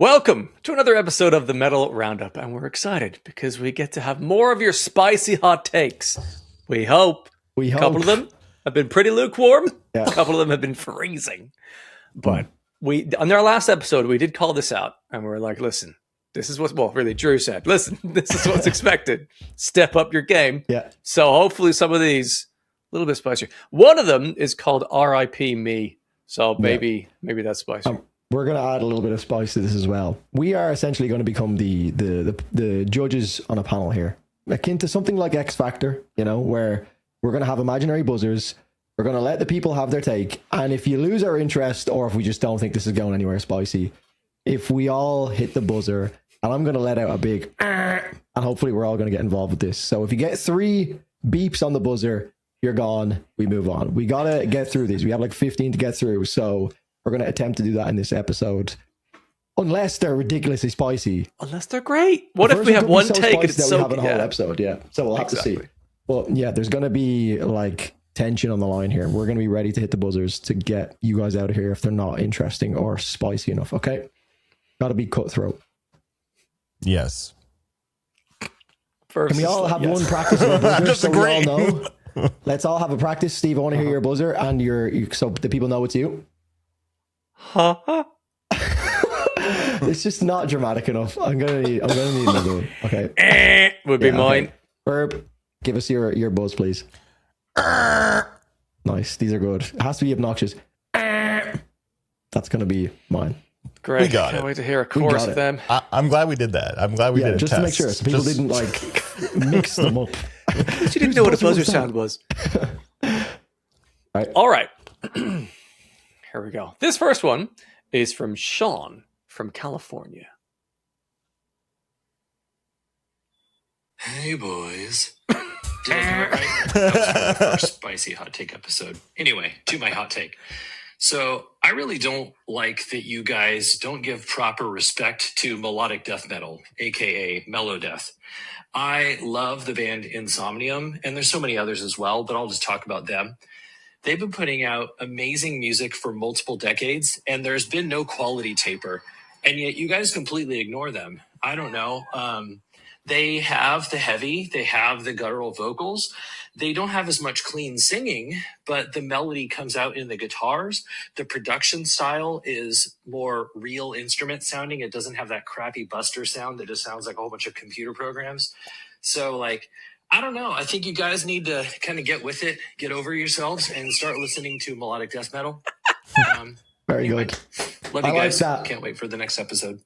Welcome to another episode of the Metal Roundup, and we're excited because we get to have more of your spicy hot takes. We hope. A couple of them have been pretty lukewarm. Yeah. A couple of them have been freezing. But on our last episode, we did call this out, and we were like, listen, this is what, really, Drew said, listen, this is what's expected. Step up your game. Yeah. So hopefully some of these, a little bit spicier. One of them is called R.I.P. Me. So maybe that's spicy. We're going to add a little bit of spice to this as well. We are essentially going to become the judges on a panel here, akin to something like X Factor, where we're going to have imaginary buzzers. We're going to let the people have their take. And if you lose our interest, or if we just don't think this is going anywhere spicy, if we all hit the buzzer, and I'm going to let out a big, and hopefully we're all going to get involved with this. So if you get 3 beeps on the buzzer, you're gone. We move on. We got to get through these. We have like 15 to get through. So we're going to attempt to do that in this episode. Unless they're ridiculously spicy. Unless they're great. What if we have one take and it's so... we have a whole episode, yeah. So we'll have to see. Well, yeah, there's going to be like tension on the line here. We're going to be ready to hit the buzzers to get you guys out of here if they're not interesting or spicy enough, okay? Got to be cutthroat. Yes. Can we all have one practice of a buzzer so we all know? Let's all have a practice. Steve, I want to hear your buzzer and so the people know it's you. Huh? It's just not dramatic enough. I'm gonna need another one. Okay. Would be mine. Herb, give us your buzz, please. Nice. These are good. It has to be obnoxious. That's gonna be mine. Great. We got Can't wait to hear a chorus of them. I'm glad we did that. I'm glad we did it. Just to make sure, so people didn't mix them up. You didn't know what a buzzer sound was. All right. Here we go. This first one is from Sean from California. Hey, boys. Did I do it right? That was my first spicy hot take episode. Anyway, to my hot take. So I really don't like that you guys don't give proper respect to melodic death metal, aka Melodeath. I love the band Insomnium, and there's so many others as well, but I'll just talk about them. They've been putting out amazing music for multiple decades, and there's been no quality taper, and yet you guys completely ignore them. I don't know. They have the heavy, they have the guttural vocals. They don't have as much clean singing, but the melody comes out in the guitars. The production style is more real instrument sounding. It doesn't have that crappy Buster sound that just sounds like a whole bunch of computer programs. So I don't know. I think you guys need to kind of get with it, get over yourselves, and start listening to melodic death metal. Very good. Love you guys. Can't wait for the next episode.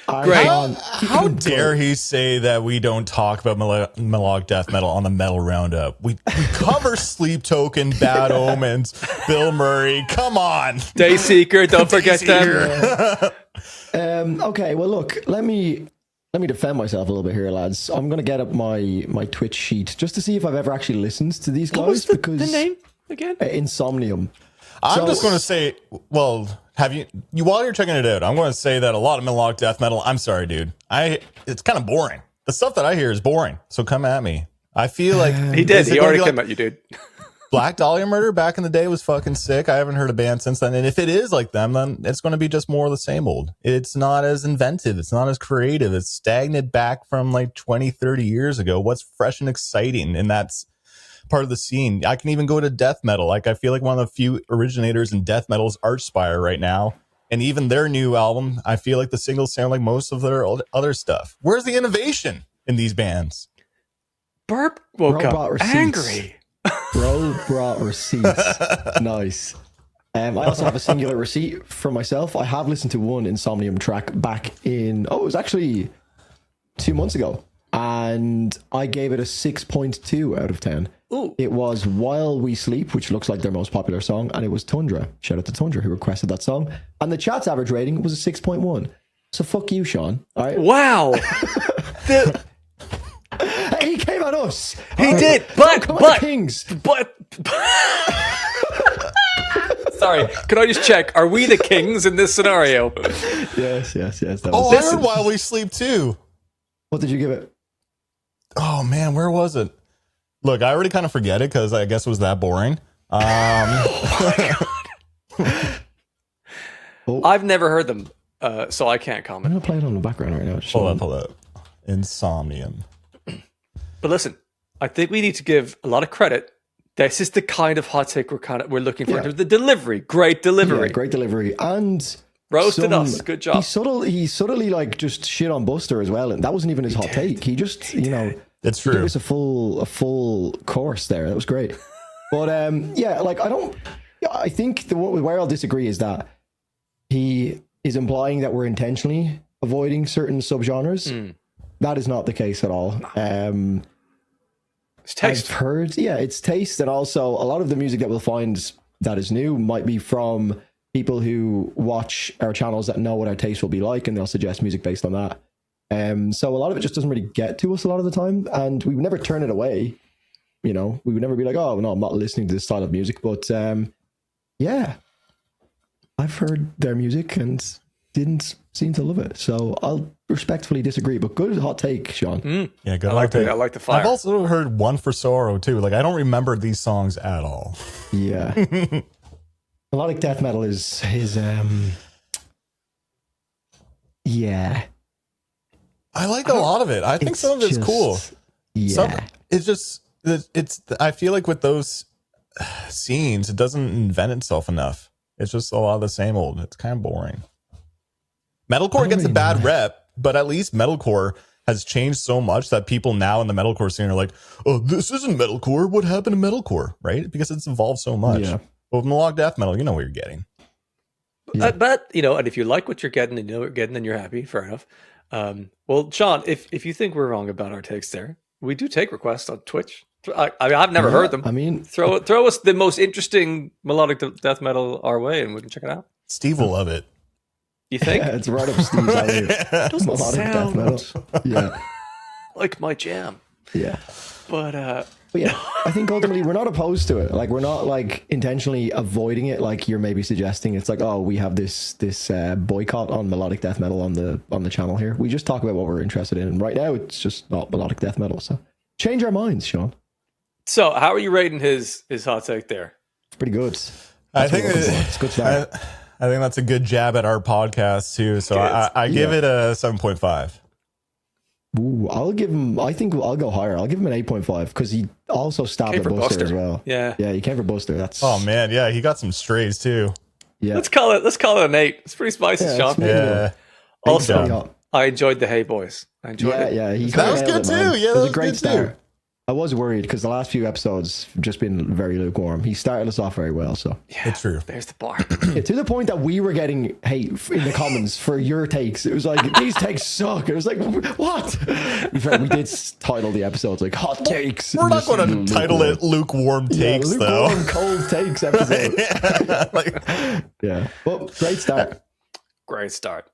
Great. How dare he say that we don't talk about melodic death metal on the Metal Roundup? We cover Sleep Token, Bad Omens, Bill Murray. Come on. Dayseeker, don't forget them. Okay, well, look, let me defend myself a little bit here, lads. I'm going to get up my Twitch sheet just to see if I've ever actually listened to these guys. What was the name again? Insomnium. I'm just going to say, well, have you while you're checking it out, I'm going to say that a lot of melodic death metal, I'm sorry, dude. It's kind of boring. The stuff that I hear is boring. So come at me. I feel like he already came at you, dude. Black Dahlia Murder back in the day was fucking sick. I haven't heard a band since then. And if it is like them, then it's going to be just more of the same old. It's not as inventive. It's not as creative. It's stagnant back from 20, 30 years ago. What's fresh and exciting? And that's part of the scene. I can even go to death metal. I feel like one of the few originators in death metal is Archspire right now. And even their new album, I feel like the singles sound like most of their other stuff. Where's the innovation in these bands? Burp woke up angry. Bro brought receipts. Nice. I also have a singular receipt for myself. I have listened to one Insomnium track back in, it was actually 2 months ago. And I gave it a 6.2 out of 10. Ooh. It was While We Sleep, which looks like their most popular song, and it was Tundra. Shout out to Tundra, who requested that song. And the chat's average rating was a 6.1. So fuck you, Sean. All right? Wow. He came at us. He did, but Kings. But sorry, can I just check? Are we the kings in this scenario? Yes. I heard While We Sleep too. What did you give it? Oh man, where was it? Look, I already kind of forget it because I guess it was that boring. Oh, I've never heard them. so I can't comment. I'm gonna play it on the background right now. Pull up. Insomnium. But listen, I think we need to give a lot of credit. This is the kind of hot take we're looking for. Yeah. The delivery, great delivery, Yeah, great delivery, and roasted us. Good job. He subtly like just shit on Buster as well, and that wasn't even his hot take. He just It's he true. gave us a full course there. That was great. But I think where I'll disagree is that he is implying that we're intentionally avoiding certain subgenres. That is not the case at all. It's taste. I've heard, it's taste, and also a lot of the music that we'll find that is new might be from people who watch our channels that know what our taste will be like, and they'll suggest music based on that. So a lot of it just doesn't really get to us a lot of the time, and we would never turn it away. We would never be like, oh no, I'm not listening to this style of music. But I've heard their music and didn't seem to love it. So I'll respectfully disagree. But good hot take, Sean. Yeah, good. I like the fire. I've also heard One for Sorrow too. Like I don't remember these songs at all. Yeah. Melodic death metal is yeah. I like a lot of it. I think some of it's cool. Yeah. It's I feel like with those scenes, it doesn't invent itself enough. It's just a lot of the same old. It's kind of boring. Metalcore gets a bad rep, but at least metalcore has changed so much that people now in the metalcore scene are like, oh, this isn't metalcore. What happened to metalcore? Right? Because it's evolved so much. Yeah. But with melodic death metal, you know what you're getting. Yeah. But and if you like what you're getting and you know what you're getting, then you're happy. Fair enough. Well, Sean, if you think we're wrong about our takes there, we do take requests on Twitch. I mean, I've never heard them. I mean, throw us the most interesting melodic death metal our way, and we can check it out. Steve will love it. You think? yeah, it's right up Steve's alley. Doesn't Melodic death sound metal. Yeah. like my jam. Yeah. But yeah, I think ultimately we're not opposed to it. Like we're not like intentionally avoiding it. Like you're maybe suggesting it's like, oh, we have this boycott on melodic death metal on the channel here. We just talk about what we're interested in. And right now it's just not melodic death metal. So change our minds, Sean. So how are you rating his hot take there? It's pretty good. I think it's good start. I think that's a good jab at our podcast too. So I give it a 7.5. Ooh, I'll give him. I think I'll go higher. I'll give him an 8.5 because he also stabbed at Buster as well. Yeah, he came for Buster. That's man, yeah, he got some strays too. Yeah, let's call it an 8. It's pretty spicy, Sean. Yeah. Also, I enjoyed the Hey Boys. I enjoyed it. Yeah, that was good too. Yeah, it was a great start. I was worried because the last few episodes have just been very lukewarm. He started us off very well, so yeah, it's true. There's the bar. Yeah, to the point that we were getting hate in the comments for your takes. It was like, these takes suck. It was like, what? In fact, we did title the episodes like hot takes. We're not going to title it lukewarm takes, lukewarm though. Cold takes episode. Yeah, well, great start. Great start.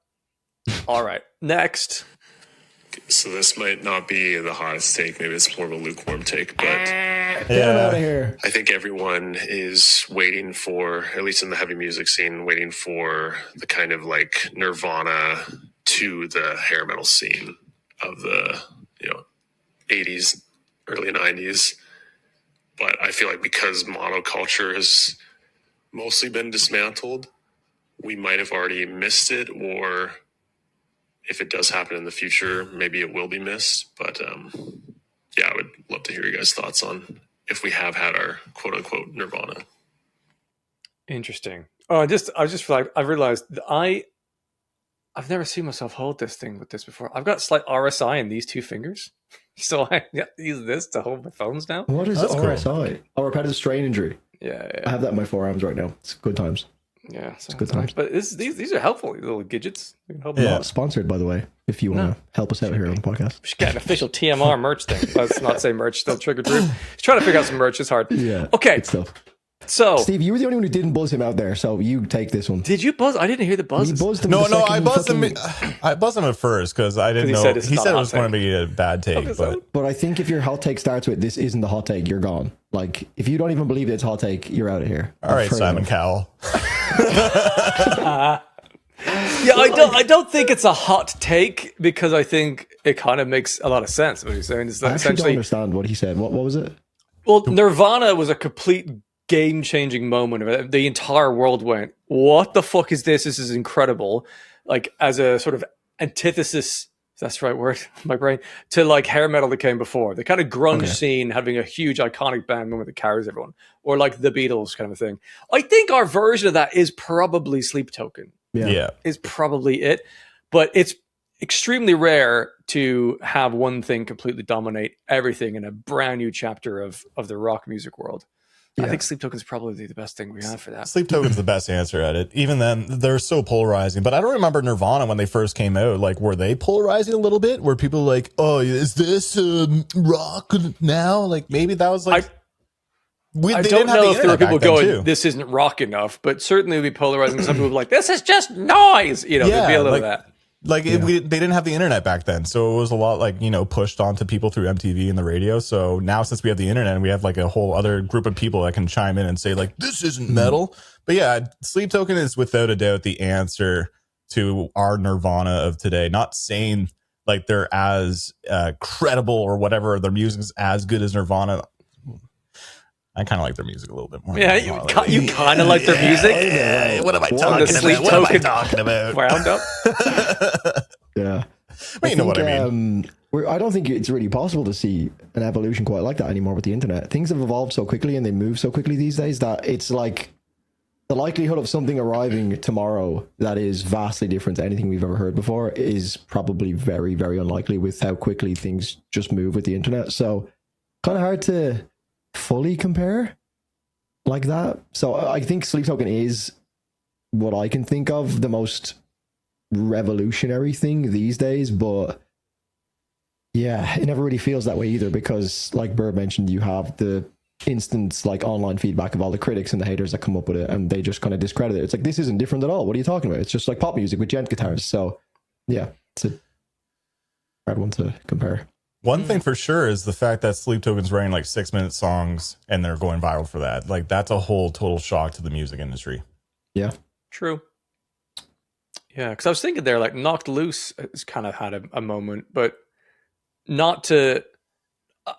All right, next. So this might not be the hottest take. Maybe it's more of a lukewarm take, but Get him out of here. I think everyone is waiting for, at least in the heavy music scene, waiting for the kind of like Nirvana to the hair metal scene of the 80s, early 90s. But I feel like because monoculture has mostly been dismantled, we might have already missed it, or if it does happen in the future, maybe it will be missed. But I would love to hear your guys' thoughts on if we have had our quote unquote Nirvana. Interesting. Oh, I realized that I've never seen myself hold this thing with this before. I've got slight RSI in these two fingers, so I use this to hold my phones down. What is RSI? Oh, repetitive strain injury. Yeah. I have that in my forearms right now. It's good times. Yeah, it's good times. But these are helpful, these little gadgets. We can help them Not out. sponsored, by the way, if you want to help us out here on the podcast. We should get an official TMR merch thing. Let's not say merch, still trigger through. He's trying to figure out some merch. It's hard. Yeah. Okay. Good stuff. So, Steve, you were the only one who didn't buzz him out there, so you take this one. Did you buzz? I didn't hear the buzz. He buzzed him. No, I buzzed him. I buzzed him at first because I didn't know. He said it was going to be a bad take, but I think if your hot take starts with "this isn't the hot take," you're gone. Like if you don't even believe it's hot take, you're out of here. All right, Simon Cowell. I don't think it's a hot take because I think it kind of makes a lot of sense. What he's saying is I actually don't understand what he said. What was it? Well, Nirvana was a complete game-changing moment. The entire world went, "What the fuck is this? This is incredible." like as a sort of antithesis, if that's the right word, my brain, to like hair metal that came before. The kind of grunge scene having a huge iconic band moment that carries everyone, or like the Beatles kind of a thing. I think our version of that is probably Sleep Token. Yeah. Is probably it. But it's extremely rare to have one thing completely dominate everything in a brand new chapter of the rock music world. I think Sleep Token is probably the best thing we have for that. Sleep Token's the best answer at it. Even then, they're so polarizing. But I don't remember Nirvana when they first came out. Like, were they polarizing a little bit? Were people like, oh, is this rock now? Like, maybe that was like... I don't know if there were people going, this isn't rock enough, but certainly it would be polarizing. Some people would be like, this is just noise. You know, there'd be a little of that. Like they didn't have the internet back then, so it was a lot like, you know, pushed onto people through MTV and the radio. So now since we have the internet and we have like a whole other group of people that can chime in and say like, this isn't metal. But yeah, Sleep Token is without a doubt the answer to our Nirvana of today. Not saying like they're as credible or whatever, their music is as good as Nirvana. I kind of like their music a little bit more. Yeah, you kind of like their music? Yeah, what am I talking about? What am I talking about? Roundup? Yeah. But you know what I mean. I don't think it's really possible to see an evolution quite like that anymore with the internet. Things have evolved so quickly and they move so quickly these days that it's like the likelihood of something arriving tomorrow that is vastly different to anything we've ever heard before is probably very, very unlikely with how quickly things just move with the internet. So kind of hard to fully compare like that. So I think Sleep Token is what I can think of the most revolutionary thing these days, but yeah, it never really feels that way either, because like Bird mentioned, you have the instant like online feedback of all the critics and the haters that come up with it, and they just kind of discredit it. It's like, this isn't different at all. What are you talking about? It's just like pop music with gent guitars. So yeah, it's a hard one to compare. One thing for sure is the fact that Sleep Token's writing like 6-minute songs and they're going viral for that. Like, that's a whole total shock to the music industry. Yeah. True. Yeah, because I was thinking there, like, Knocked Loose has kind of had a moment, but not to...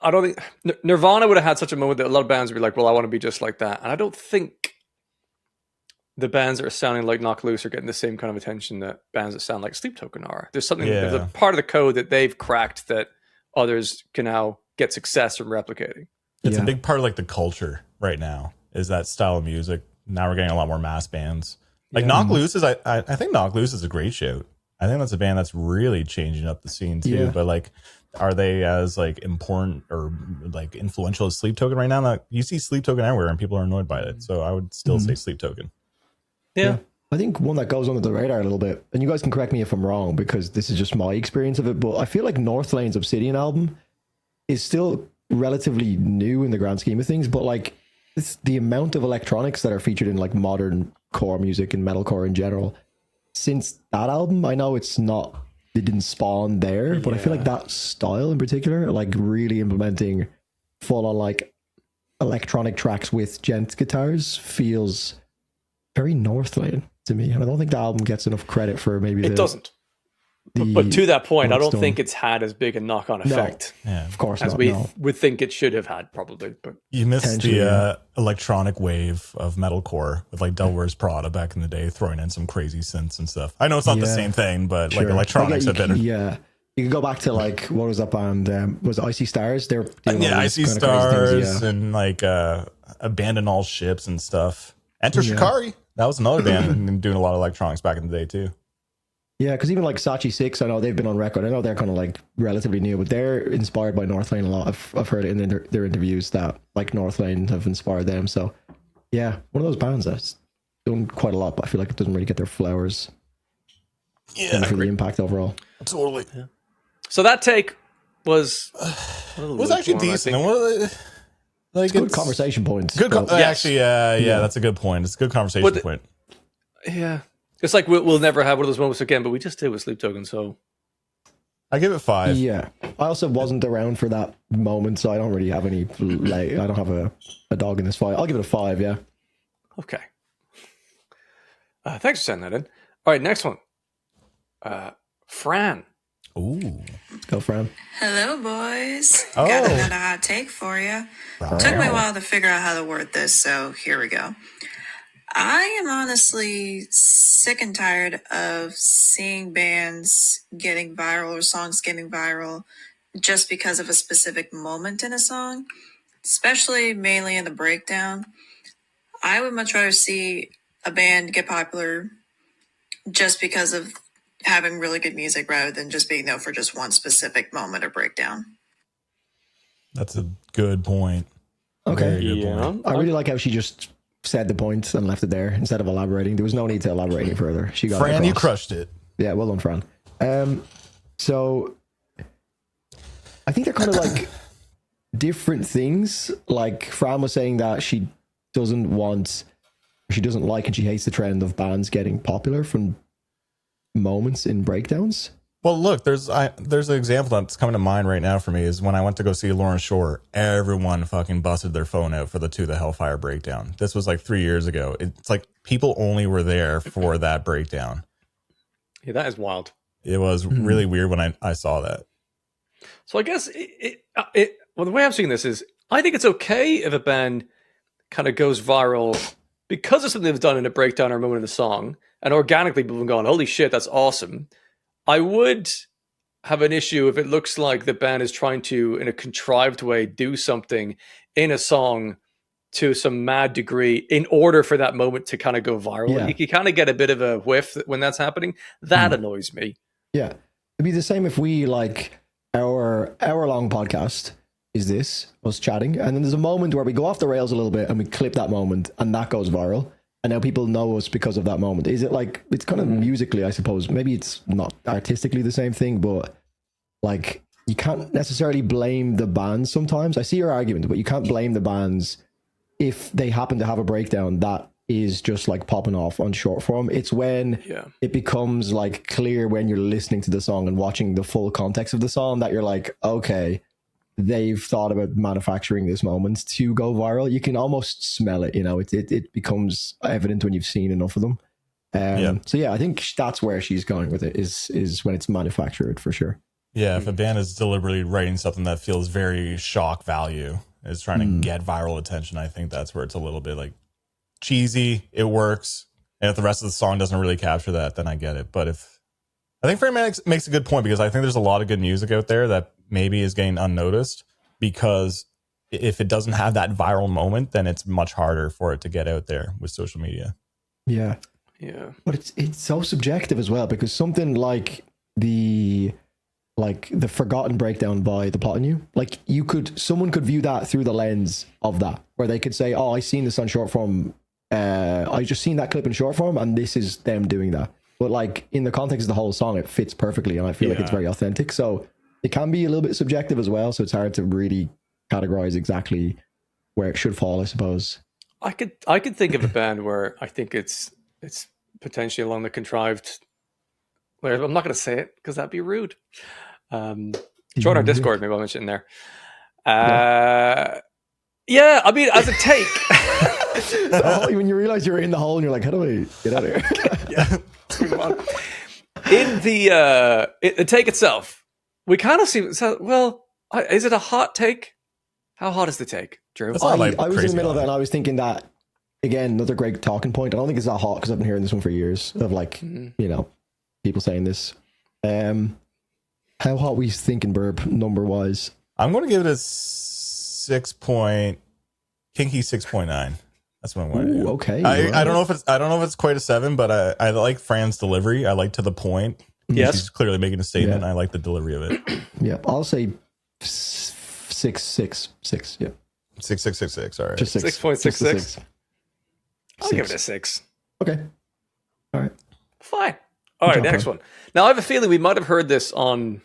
I don't think... Nirvana would have had such a moment that a lot of bands would be like, well, I want to be just like that. And I don't think the bands that are sounding like Knocked Loose are getting the same kind of attention that bands that sound like Sleep Token are. There's something... There's a part of the code that they've cracked that others can now get success from replicating. It's a big part of like the culture right now, is that style of music. Now we're getting a lot more mass bands. Like Knocked Loose is, I think Knocked Loose is a great shout. I think that's a band that's really changing up the scene too. Yeah. But like, are they as like important or like influential as Sleep Token right now? Like, you see Sleep Token everywhere and people are annoyed by it. So I would still say Sleep Token. Yeah. I think one that goes under the radar a little bit, and you guys can correct me if I'm wrong, because this is just my experience of it, but I feel like Northlane's Obsidian album is still relatively new in the grand scheme of things, but like it's the amount of electronics that are featured in like modern core music and metalcore in general. Since that album, I know it didn't spawn there, but I feel like that style in particular, like really implementing full on like electronic tracks with gent guitars, feels very Northlane to me, and I don't think the album gets enough credit for maybe it doesn't. But to that point, I don't think it's had as big a knock-on effect, of course, as we would think it should have had, probably. But you missed the electronic wave of metalcore with like Del Wears Prada back in the day, throwing in some crazy synths and stuff. I know it's not the same thing, but like electronics have been. Yeah, you could go back to like, what was that band? Was it Icy Stars? They're Icy Stars and like Abandon All Ships and stuff. Enter Shikari. That was another band doing a lot of electronics back in the day too. Yeah, because even like Sachi 6, I know they've been on record. I know they're kind of like relatively new, but they're inspired by Northlane a lot. I've heard it in their interviews that like Northlane have inspired them. So yeah, one of those bands that's done quite a lot, but I feel like it doesn't really get their flowers. Yeah, for the impact overall. Totally. Yeah. So that take was actually decent. Like it's good conversation points. Good, actually, that's a good point. It's a good conversation point. Yeah, it's like we'll never have one of those moments again, but we just did with Sleep Token, so I give it 5. Yeah, I also wasn't around for that moment, so I don't really have any. Like, I don't have a dog in this fight. I'll give it a 5. Yeah. Okay. Thanks for sending that in. All right, next one. Fran. Ooh. Go, Fran. Hello, boys. Got another hot take for you. Took me a while to figure out how to word this, so here we go. I am honestly sick and tired of seeing bands getting viral or songs getting viral just because of a specific moment in a song, especially mainly in the breakdown. I would much rather see a band get popular just because of having really good music rather than just being known for just one specific moment or breakdown. That's a good point. Okay. Very good point. I really like how she just said the point and left it there instead of elaborating. There was no need to elaborate any further. She got Fran, it you across. crushed it. Yeah, well done, Fran. So I think they're kind of like different things. Like Fran was saying that she doesn't like and she hates the trend of bands getting popular from moments in breakdowns. Well, look, there's an example that's coming to mind right now for me is when I went to go see Lauren Shore, everyone fucking busted their phone out for the To the Hellfire breakdown. This was like 3 years ago. It's like people only were there for that breakdown. Yeah, that is wild. It was really weird when I saw that. So I guess well, the way I'm seeing this is I think it's okay if a band kind of goes viral because of something they've done in a breakdown or a moment in the song, and organically people have gone, holy shit, that's awesome. I would have an issue if it looks like the band is trying to, in a contrived way, do something in a song to some mad degree in order for that moment to kind of go viral. Yeah. You kind of get a bit of a whiff when that's happening. That annoys me. Yeah. It'd be the same if we like our hour-long podcast is this, us chatting, and then there's a moment where we go off the rails a little bit and we clip that moment and that goes viral. And now people know us because of that moment. Is it like, it's kind of musically, I suppose. Maybe it's not artistically the same thing, but like you can't necessarily blame the bands sometimes. I see your argument, but you can't blame the bands if they happen to have a breakdown that is just like popping off on short form. It's when it becomes like clear when you're listening to the song and watching the full context of the song that you're like, okay, they've thought about manufacturing this moment to go viral. You can almost smell it, you know, it becomes evident when you've seen enough of them. So yeah, I think that's where she's going with it is when it's manufactured for sure. Yeah, if a band is deliberately writing something that feels very shock value, is trying to get viral attention, I think that's where it's a little bit like cheesy. It works. And if the rest of the song doesn't really capture that, then I get it. But I think Frank makes a good point, because I think there's a lot of good music out there that maybe is getting unnoticed, because if it doesn't have that viral moment, then it's much harder for it to get out there with social media. Yeah. But it's so subjective as well, because something like the Forgotten breakdown by The Plot in You, like someone could view that through the lens of that, where they could say, oh, I seen this on short form. I just seen that clip in short form and this is them doing that. But like in the context of the whole song, it fits perfectly. And I feel like it's very authentic. So it can be a little bit subjective as well. So it's hard to really categorize exactly where it should fall, I suppose. I could think of a band where I think it's potentially along the contrived, where I'm not going to say it because that'd be rude. Join our Discord, maybe I'll mention it in there. Yeah, I mean, as a take. When you realize you're in the hole and you're like, how do I get out of here? Yeah, let's move on. In the take itself, we kind of see, well, is it a hot take? How hot is the take, Drew? I was in the middle of it and I was thinking that, again, another great talking point. I don't think it's that hot because I've been hearing this one for years of like, you know, people saying this. How hot we thinking, Burb, number wise? I'm going to give it a kinky 6.9. That's what I'm going to do. Okay. I don't know if it's quite a 7, but I like Fran's delivery. I like to the point. Yes. She's clearly making a statement. And I like the delivery of it. Yeah. I'll say 6.66. Yeah. 6.666. All right. Just 6.66. I'll give it a 6. Okay. All right. Fine. All right. Next one. Now I have a feeling we might have heard this on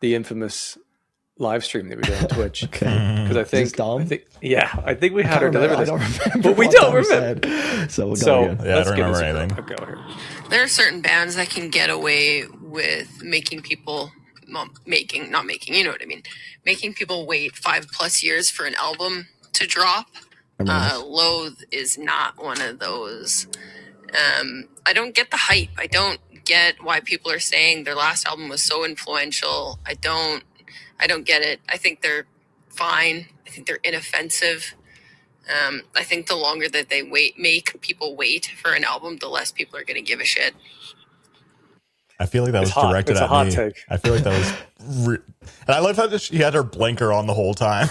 the infamous live stream that we did on Twitch. Okay. Because I think we had her deliver this. I don't remember, but we don't remember. So we'll go again. Yeah, I don't remember anything. Go here. There are certain bands that can get away with making people you know what I mean, making people wait 5+ years for an album to drop. Loathe is not one of those. I don't get the hype. I don't get why people are saying their last album was so influential. I don't get it. I think they're fine. I think they're inoffensive. I think the longer that they make people wait for an album, the less people are going to give a shit. I feel like that was directed at me. Take. I feel like that was... and I love how she had her blinker on the whole time.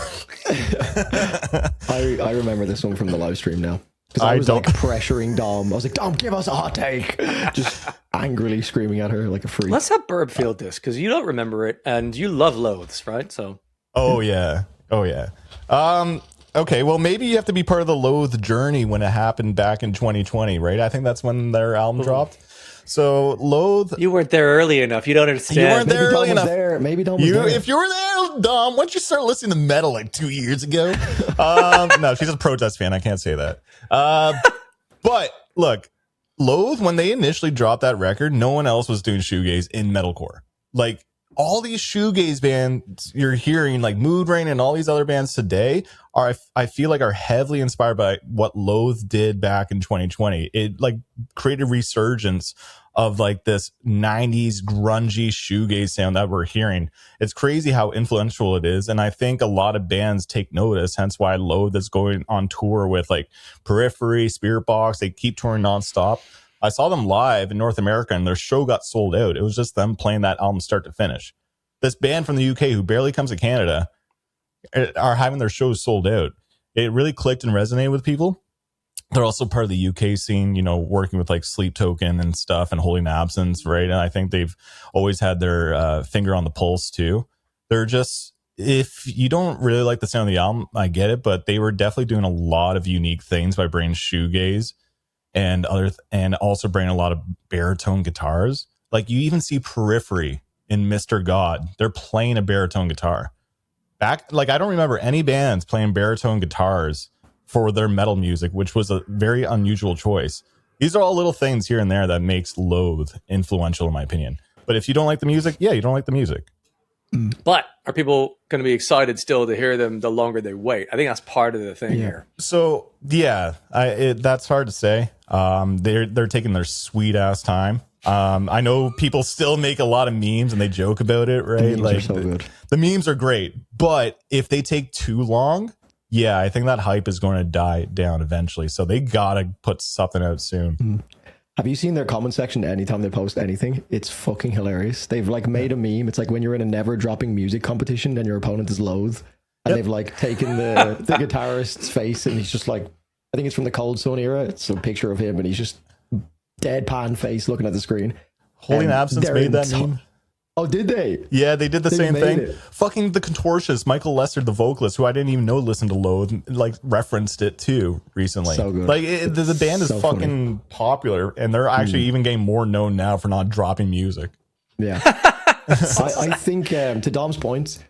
I remember this one from the live stream now. Because I was like pressuring Dom. I was like, Dom, give us a hot take. Just angrily screaming at her like a freak. Let's have Burb field this, because you don't remember it, and you love Loathes, right? So. Oh, yeah. Okay, well, maybe you have to be part of the Loathe journey when it happened back in 2020, right? I think that's when their album dropped. So Loathe, you weren't there early enough. You don't understand. You weren't there early enough. Maybe Dom was there. If you were there, Dom, why don't you start listening to metal like 2 years ago? No, she's a protest fan. I can't say that. But look, Loathe, when they initially dropped that record, no one else was doing shoegaze in metalcore. Like all these shoegaze bands you're hearing, like Mood Rain and all these other bands today, I feel like are heavily inspired by what Loathe did back in 2020. It like created a resurgence of like this 90s grungy shoegaze sound that we're hearing. It's crazy how influential it is. And I think a lot of bands take notice, hence why Loathe is going on tour with like Periphery, Spirit Box. They keep touring nonstop. I saw them live in North America and their show got sold out. It was just them playing that album start to finish. This band from the UK who barely comes to Canada are having their shows sold out. It really clicked and resonated with people. They're also part of the UK scene, you know, working with like Sleep Token and stuff and Holding Absence, right? And I think they've always had their finger on the pulse too. They're just, if you don't really like the sound of the album, I get it, but they were definitely doing a lot of unique things by bringing shoegaze and also bringing a lot of baritone guitars. Like you even see Periphery in Mr. God. They're playing a baritone guitar. Like I don't remember any bands playing baritone guitars for their metal music, which was a very unusual choice. These are all little things here and there that makes Loathe influential in my opinion. But if you don't like the music, yeah, you don't like the music. But are people going to be excited still to hear them the longer they wait? I think that's part of the thing here. So yeah, that's hard to say. They're taking their sweet ass time. I know people still make a lot of memes and they joke about it, right? The memes are so good. The memes are great, but if they take too long, yeah, I think that hype is going to die down eventually. So they gotta put something out soon. Have you seen their comment section anytime they post anything? It's fucking hilarious. They've like made a meme. It's like when you're in a never dropping music competition and your opponent is Loathe. And they've like taken the guitarist's face and he's just like, I think it's from the Cold Sun era. It's a picture of him and he's just deadpan face looking at the screen. Holding Absence made that meme. Oh, did they? Yeah, they did the same thing. Fucking the Contortionist, Michael Lester, the vocalist, who I didn't even know listened to Loathe, like referenced it too recently. So good. Like the band is so fucking popular, and they're actually even getting more known now for not dropping music. Yeah, I think to Dom's point,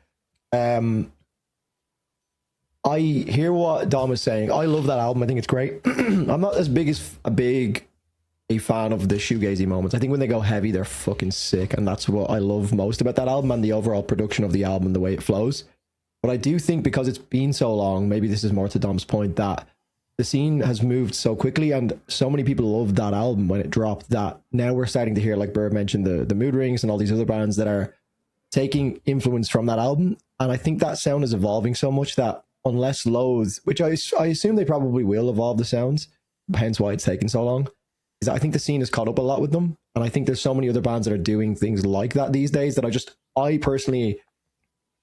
I hear what Dom is saying. I love that album. I think it's great. I'm not as big as a fan of the shoegazy moments. I think when they go heavy, they're fucking sick, and that's what I love most about that album and the overall production of the album and the way it flows. But I do think because it's been so long, maybe this is more to Dom's point, that the scene has moved so quickly and so many people loved that album when it dropped that now we're starting to hear, like Burb mentioned, the Mood Rings and all these other bands that are taking influence from that album. And I think that sound is evolving so much that unless Loathe, which I assume they probably will evolve the sounds, hence why it's taken so long, I think the scene has caught up a lot with them, and I think there's so many other bands that are doing things like that these days that I personally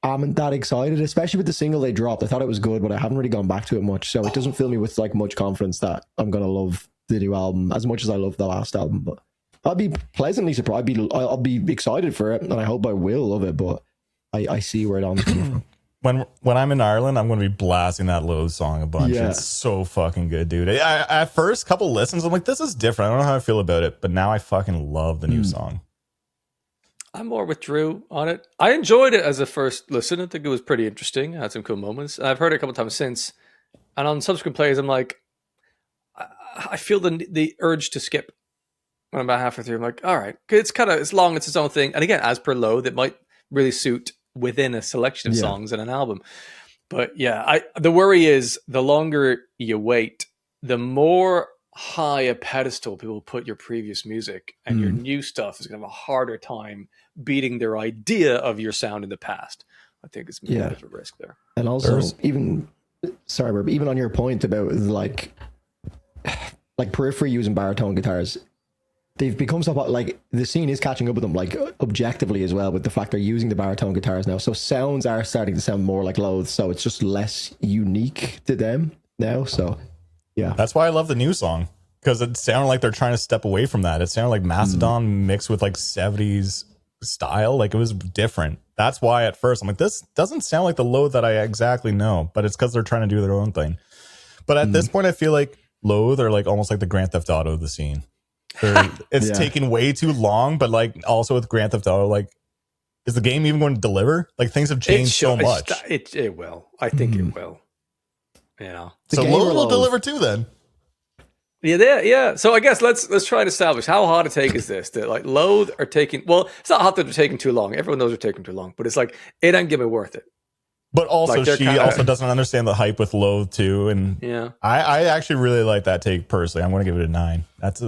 am that excited, especially with the single they dropped. I thought it was good, but I haven't really gone back to it much, so it doesn't fill me with like much confidence that I'm gonna love the new album as much as I loved the last album. But I'll be pleasantly surprised. I'll be excited for it, and I hope I will love it. But I see where it all coming from. When I'm in Ireland, I'm going to be blasting that Loathe song a bunch. Yeah. It's so fucking good, dude. At first couple listens, I'm like, this is different. I don't know how I feel about it, but now I fucking love the new song. I'm more with Drew on it. I enjoyed it as a first listen. I think it was pretty interesting. I had some cool moments. I've heard it a couple times since, and on subsequent plays, I'm like, I feel the urge to skip when I'm about halfway through. I'm like, all right, it's long, it's its own thing. And again, as per Loathe, it might really suit within a selection of songs in an album. But yeah, the worry is the longer you wait, the more high a pedestal people put your previous music, and your new stuff is going to have a harder time beating their idea of your sound in the past. I think it's a bit of a risk there. And also, even sorry, but even on your point about like Periphery using baritone guitars, they've become so like the scene is catching up with them, like objectively as well, with the fact they're using the baritone guitars now. So sounds are starting to sound more like Loathe. So it's just less unique to them now. So yeah, that's why I love the new song, because it sounded like they're trying to step away from that. It sounded like Mastodon mixed with like 70s style. Like it was different. That's why at first I'm like, this doesn't sound like the Loathe that I exactly know, but it's because they're trying to do their own thing. But at this point, I feel like Loathe are like almost like the Grand Theft Auto of the scene. It's taking way too long, but like also with Grand Theft Auto, like, is the game even going to deliver? Like things have changed so much. It will. I think it will. You know, so Loathe will deliver too then. Yeah. So I guess let's try and establish how hot a take is this, that like Loathe are taking. Well, it's not hot that they're taking too long. Everyone knows they're taking too long, but it's like it ain't gonna be worth it. But also, like she also doesn't understand the hype with Loathe too, and I actually really like that take personally. I'm going to give it a 9. That's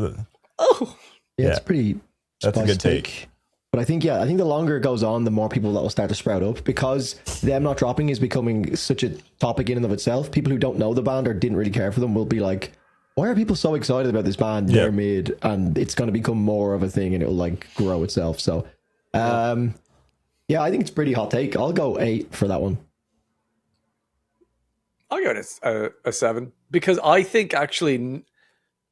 it's pretty. That's a good take. But I think the longer it goes on, the more people that will start to sprout up, because them not dropping is becoming such a topic in and of itself. People who don't know the band or didn't really care for them will be like, "Why are people so excited about this band? They're mid," and it's going to become more of a thing, and it'll like grow itself. So, I think it's a pretty hot take. I'll go 8 for that one. I'll give it a 7, because I think actually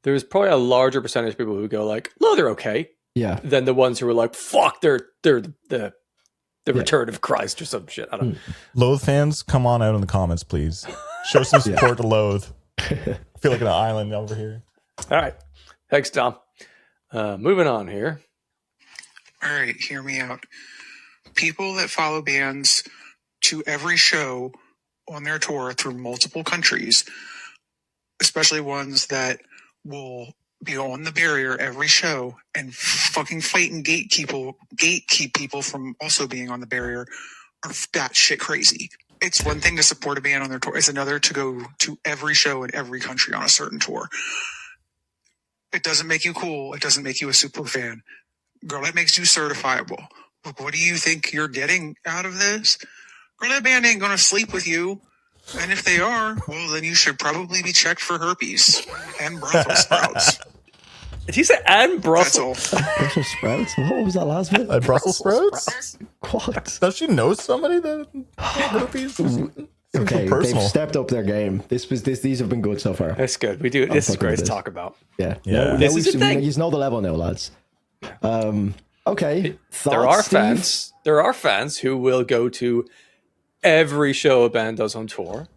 there's probably a larger percentage of people who go like, "No, they're okay," than the ones who are like, "Fuck, they're the return of Christ" or some shit. I don't know. Loathe fans, come on out in the comments, please. Show some support to Loathe. I feel like an island over here. All right, thanks, Tom. Moving on here. All right, hear me out. People that follow bands to every show on their tour through multiple countries, especially ones that will be on the barrier every show and fucking fight and gatekeep people from also being on the barrier, are batshit crazy. It's one thing to support a band on their tour. It's another to go to every show in every country on a certain tour. It doesn't make you cool. It doesn't make you a super fan. Girl, that makes you certifiable. What do you think you're getting out of this? Girl, that band ain't going to sleep with you. And if they are, well, then you should probably be checked for herpes and Brussels sprouts. Did he say and Brussels? That's all. Brussels sprouts? What was that last bit? Brussels sprouts? What? Does she know somebody that herpes? Okay, they've stepped up their game. These have been good so far. That's good. We do. This is great to talk about. Yeah. This is the thing. You know the level now, lads. Okay. There are fans who will go to every show a band does on tour.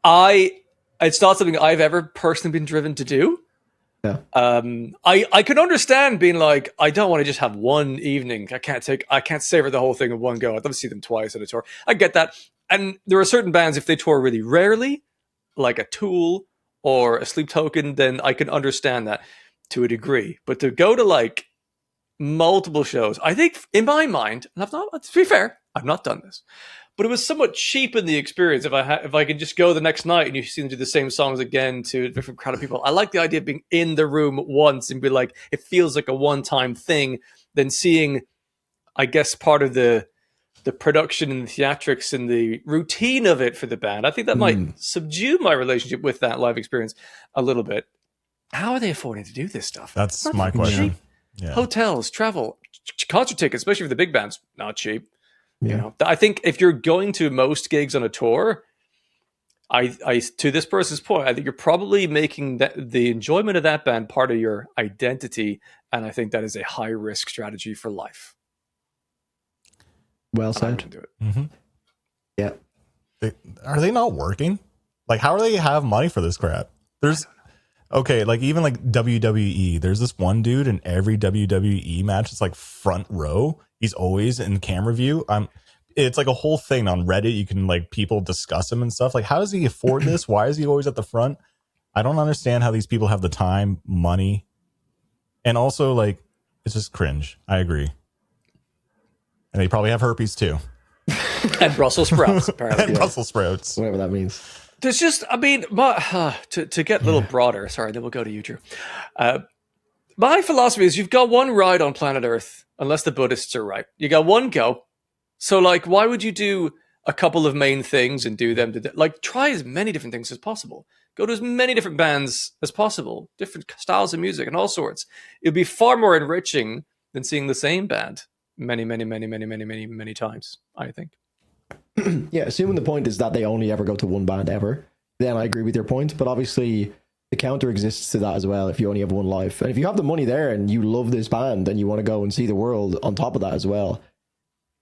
It's not something I've ever personally been driven to do. Yeah. I can understand being like, I don't want to just have one evening. I can't savor the whole thing in one go. I'd love to see them twice on a tour. I get that. And there are certain bands, if they tour really rarely, like a Tool or a Sleep Token, then I can understand that to a degree. But to go to like multiple shows, I think in my mind, and to be fair, I've not done this, but it was somewhat cheap in the experience if I could just go the next night and you see them do the same songs again to a different crowd of people. I like the idea of being in the room once and be like, it feels like a one-time thing, than seeing, I guess, part of the production and the theatrics and the routine of it for the band. I think that might subdue my relationship with that live experience a little bit. How are they affording to do this stuff? That's not my question. Yeah. Hotels, travel, concert tickets, especially for the big bands, not cheap. Yeah. You know, I think if you're going to most gigs on a tour, I to this person's point, I think you're probably making the enjoyment of that band part of your identity, and I think that is a high risk strategy for life. Well said. Do it. Mm-hmm. Yeah. Are they not working? Like, how do they have money for this crap? Okay, like even like WWE, there's this one dude in every WWE match. It's like front row. He's always in camera view. It's like a whole thing on Reddit. You can like people discuss him and stuff. Like, how does he afford this? Why is he always at the front? I don't understand how these people have the time, money, and also like it's just cringe. I agree. And they probably have herpes too. And Brussels sprouts, apparently. And Brussels sprouts. Whatever that means. There's just, I mean, to get a little broader, sorry, then we'll go to you, Drew. My philosophy is you've got one ride on planet Earth, unless the Buddhists are right. You got one go. So, like, why would you do a couple of main things and do them. Like, try as many different things as possible. Go to as many different bands as possible, different styles of music and all sorts. It'd be far more enriching than seeing the same band many times, I think. Yeah, assuming the point is that they only ever go to one band ever, then I agree with your point. But obviously, the counter exists to that as well if you only have one life. And if you have the money there and you love this band and you want to go and see the world on top of that as well,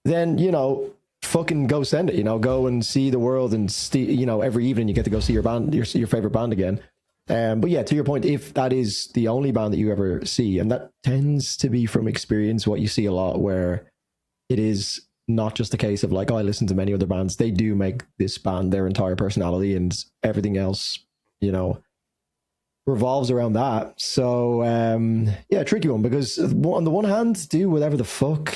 then, you know, fucking go send it, you know, go and see the world and, you know, every evening you get to go see your band, your favorite band again. But yeah, to your point, if that is the only band that you ever see, and that tends to be from experience what you see a lot, where it is not just a case of like, oh, I listen to many other bands. They do make this band their entire personality, and everything else, you know, revolves around that. So yeah, tricky one, because on the one hand, do whatever the fuck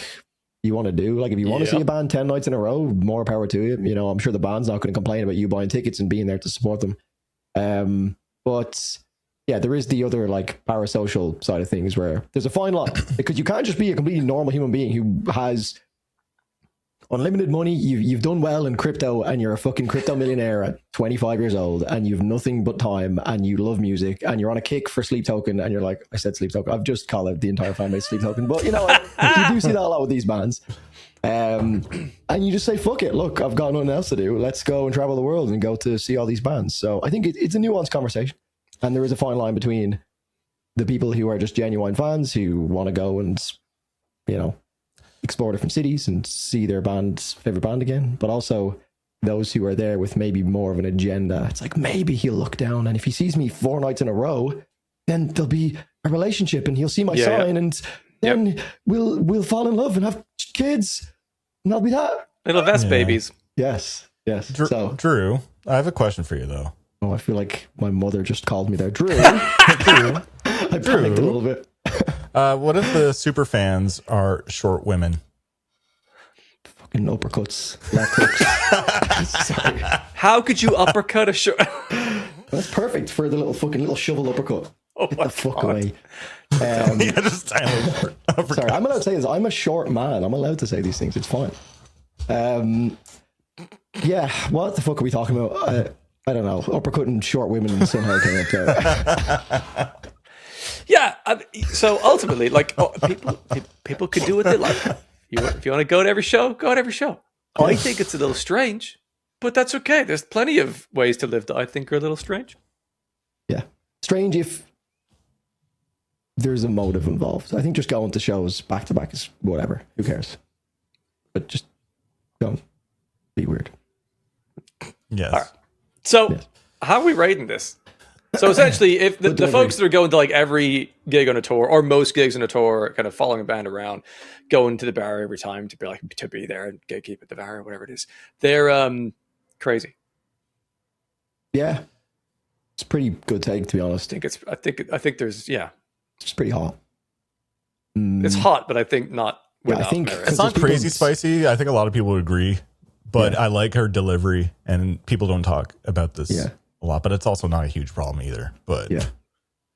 you want to do. Like, if you want to see a band 10 nights in a row, more power to you. You know, I'm sure the band's not going to complain about you buying tickets and being there to support them. But yeah, there is the other like parasocial side of things where there's a fine line, because you can't just be a completely normal human being who has unlimited money. You've done well in crypto and you're a fucking crypto millionaire at 25 years old and you've nothing but time and you love music and you're on a kick for Sleep Token and you're like, I said Sleep Token, I've just called out the entire fan base Sleep Token, but you know, you do see that a lot with these bands. And you just say, fuck it, look, I've got nothing else to do, let's go and travel the world and go to see all these bands. So I think it's a nuanced conversation, and there is a fine line between the people who are just genuine fans who want to go and, you know, explore different cities and see their band's favorite band again, but also those who are there with maybe more of an agenda. It's like, maybe he'll look down, and if he sees me 4 nights in a row, then there'll be a relationship and he'll see my sign and then we'll fall in love and have kids, and that'll be that. Little Vest babies. Yes. Drew, I have a question for you though. Oh, I feel like my mother just called me there. Drew. I panicked a little bit. What if the Superfans are short women? Fucking uppercuts, left hooks. Sorry. How could you uppercut a short? That's perfect for the little shovel uppercut. Oh, get the fuck away. Just tiny uppercut. Sorry, I'm allowed to say this. I'm a short man. I'm allowed to say these things. It's fine. Yeah, what the fuck are we talking about? I don't know. Uppercutting short women somehow came up there. Yeah, so ultimately, like, people could do what they like. If you want to go to every show, go to every show. I think it's a little strange, but that's okay. There's plenty of ways to live that I think are a little strange. Yeah, strange if there's a motive involved. I think just going to shows back to back is whatever. Who cares? But just don't be weird. Yes. All right. So, how are we rating this? So essentially, if the folks that are going to like every gig on a tour, or most gigs on a tour, kind of following a band around, going to the bar every time to be there and gatekeep at the bar or whatever it is, they're crazy. Yeah, it's a pretty good take, to be honest. I think there's it's pretty hot. It's hot, but I think not. I think it's not crazy spicy. I think a lot of people would agree, but I like her delivery, and people don't talk about this. A lot, but it's also not a huge problem either. But yeah,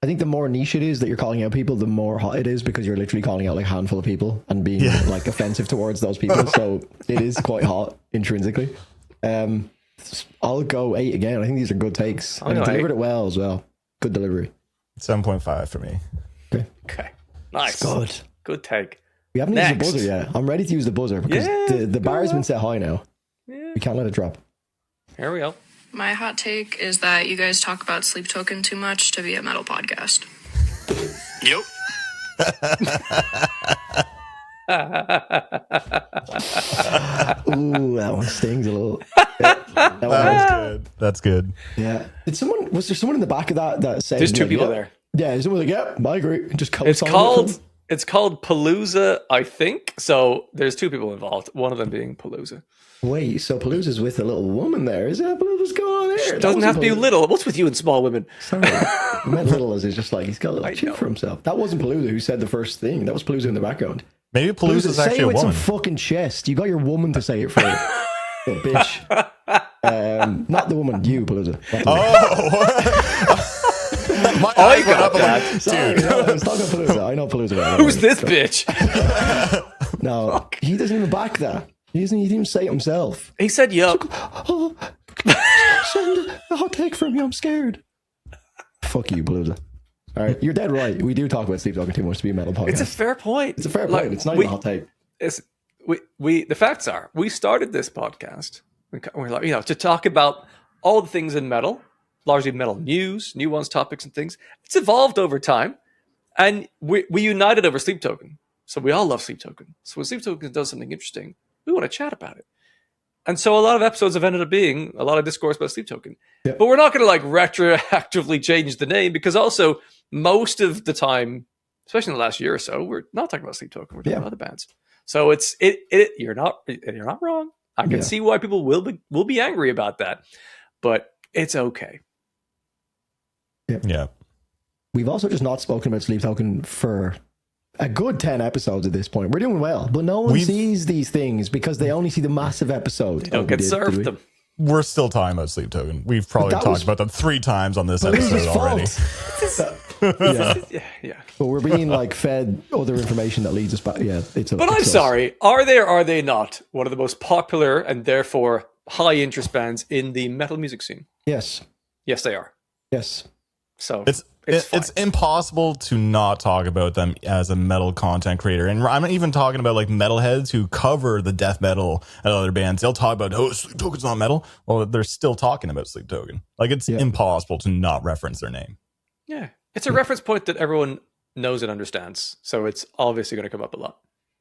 I think the more niche it is that you're calling out people, the more hot it is, because you're literally calling out like a handful of people and being like offensive towards those people. So it is quite hot intrinsically. I'll go 8 again. I think these are good takes. And he delivered it well as well. Good delivery. 7.5 for me. Okay. Nice. Good take. We haven't used the buzzer yet. I'm ready to use the buzzer because the bar has been set high now. We can't let it drop. Here we go. My hot take is that you guys talk about Sleep Token too much to be a metal podcast. Yep. Ooh, that one stings a little. That's good. Yeah. Was there someone in the back of that said? There's 2 people there. Yeah, someone like, I agree. Just it's called Palooza, I think. So there's 2 people involved. One of them being Palooza. Wait, so Palooza's with a little woman there? Is that Palooza's going on there? It doesn't have to be little. What's with you and small women? Sorry, I meant little as is just like he's got a little chip for himself. That wasn't Palooza who said the first thing. That was Palooza in the background. Maybe Palooza's actually a woman. Say it with some fucking chest. You got your woman to say it for you. Oh, bitch. Not the woman, you, Palooza. My eyes went up like, sorry, no, I was talking Palooza. I know Palooza. Who's this bitch? No, he doesn't even back that. He didn't even say it himself. He said, yup. Oh, send a hot take from you. I'm scared. Fuck you, Palooza. All right, you're dead right. We do talk about sleep talking too much to be a metal podcast. It's a fair point. It's a fair point. It's not even a hot take. The facts are, we started this podcast, we're like, to talk about all the things in metal, largely metal news, nuanced topics and things. It's evolved over time, and we united over Sleep Token. So we all love Sleep Token. So when Sleep Token does something interesting, we want to chat about it. And so a lot of episodes have ended up being a lot of discourse about Sleep Token. Yeah. But we're not going to retroactively change the name, because also most of the time, especially in the last year or so, we're not talking about Sleep Token. We're talking about other bands. So you're not wrong. I can see why people will be angry about that, but it's okay. Yeah. We've also just not spoken about Sleep Token for a good 10 episodes at this point. We're doing well, but no one sees these things because they only see the massive episode. They don't get served them. We're still talking about Sleep Token. We've probably talked about them 3 times on this episode already. Yeah. But we're being fed other information that leads us back. Yeah, But I'm sorry. Are they or are they not one of the most popular and therefore high interest bands in the metal music scene? Yes. Yes, they are. Yes. So it's impossible to not talk about them as a metal content creator. And I'm not even talking about metalheads who cover the death metal and other bands. They'll talk about, Sleep Token's not metal. Well, they're still talking about Sleep Token. It's impossible to not reference their name. Yeah. It's a reference point that everyone knows and understands. So it's obviously going to come up a lot.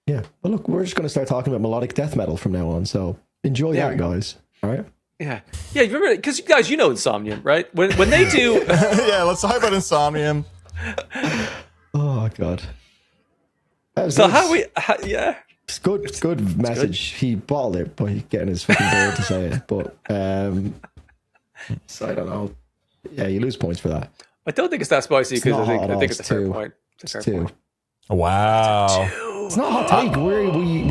Yeah. Well, look, we're just going to start talking about melodic death metal from now on. So enjoy that, guys. All right. Yeah. Yeah. You remember, because you guys, Insomnium, right? When they do. Yeah. Let's talk about Insomnium. Oh, God. So yeah. It's good. It's good message. Good. He bottled it by getting his fucking bird to say it. But so I don't know. Yeah, you lose points for that. I don't think it's that spicy, because I think it's a fair point. It's a fair point. Wow. It's not a hot take.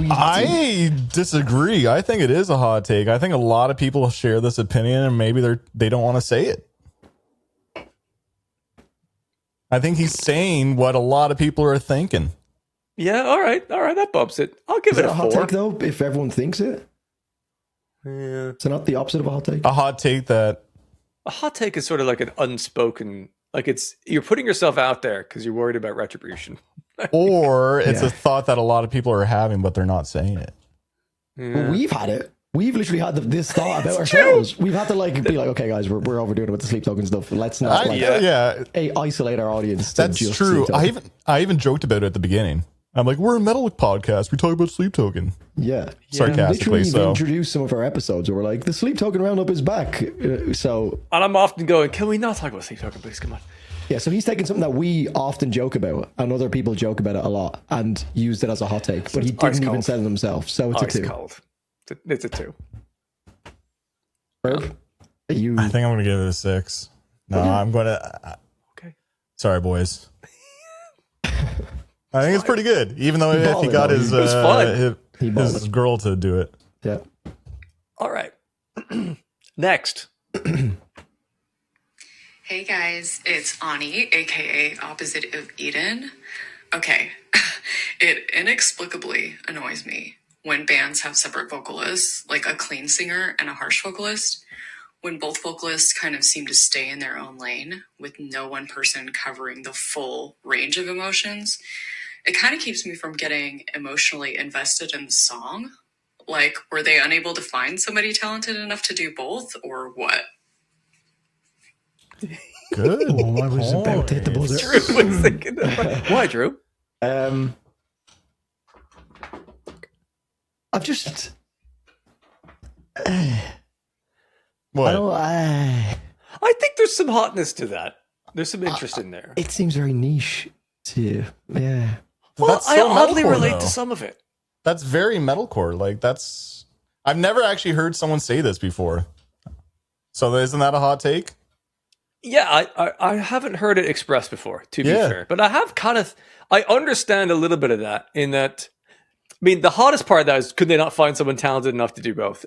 I disagree. I think it is a hot take. I think a lot of people share this opinion, and maybe they don't want to say it. I think he's saying what a lot of people are thinking. Yeah, all right. That bumps it. I'll give it a 4. Hot take, though, if everyone thinks it? Yeah. It's not the opposite of a hot take? A hot take that... A hot take is sort of like an unspoken... you're putting yourself out there because you're worried about retribution. Or it's a thought that a lot of people are having, but they're not saying it. Yeah. Well, we've had it. We've literally had this thought about ourselves. We've had to be like, okay, guys, we're overdoing it with the Sleep Token stuff. Let's not isolate our audience. That's true. I even joked about it at the begining. I'm like, we're a metal podcast. We talk about Sleep Token. Yeah. Sarcastically. Literally introduced some of our episodes where we're like, the Sleep Token Roundup is back. And I'm often going, can we not talk about Sleep Token, please? Come on. Yeah, so he's taken something that we often joke about, and other people joke about it a lot, and used it as a hot take, but he didn't even say it himself, so it's a 2. Cold. It's a 2. Herb? I think I'm going to give it a 6. No, I'm going to... Okay. Sorry, boys. I think it's pretty good, even though if he got his girl to do it. Yeah. All right. Next. Hey guys, it's Ani, aka Opposite of Eden. Okay, it inexplicably annoys me when bands have separate vocalists, like a clean singer and a harsh vocalist, when both vocalists kind of seem to stay in their own lane, with no one person covering the full range of emotions. It kind of keeps me from getting emotionally invested in the song. Were they unable to find somebody talented enough to do both, or what? Good. I was about to hit the buzzer. Drew was thinking why, Drew? I've just... What? I think there's some hotness to that. There's some interest in there. It seems very niche to... Yeah. Well, I oddly relate to some of it. That's very metalcore. I've never actually heard someone say this before. So isn't that a hot take? Yeah, I haven't heard it expressed before, to be fair. But I have I understand a little bit of that, in that, the hottest part of that is, could they not find someone talented enough to do both?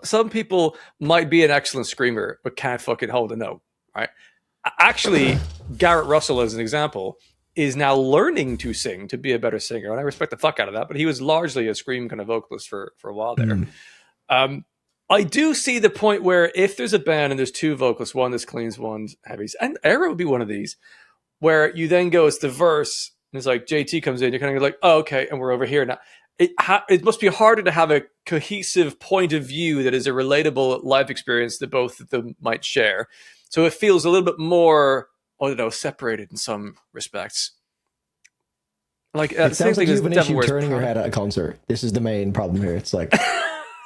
Some people might be an excellent screamer, but can't fucking hold a note, right? Actually, Garrett Russell, as an example, is now learning to sing, to be a better singer. And I respect the fuck out of that, but he was largely a scream kind of vocalist for a while there. I do see the point where if there's a band and there's two vocalists, one that's cleans, one's heavies, and Era would be one of these, where you then go, it's the verse, and it's like JT comes in, you're kind of like, oh, okay, and we're over here now. It must be harder to have a cohesive point of view that is a relatable life experience that both of them might share. So it feels a little bit more, I don't know, separated in some respects. Like it sounds like you have an issue turning your head at a concert. This is the main problem here. It's like,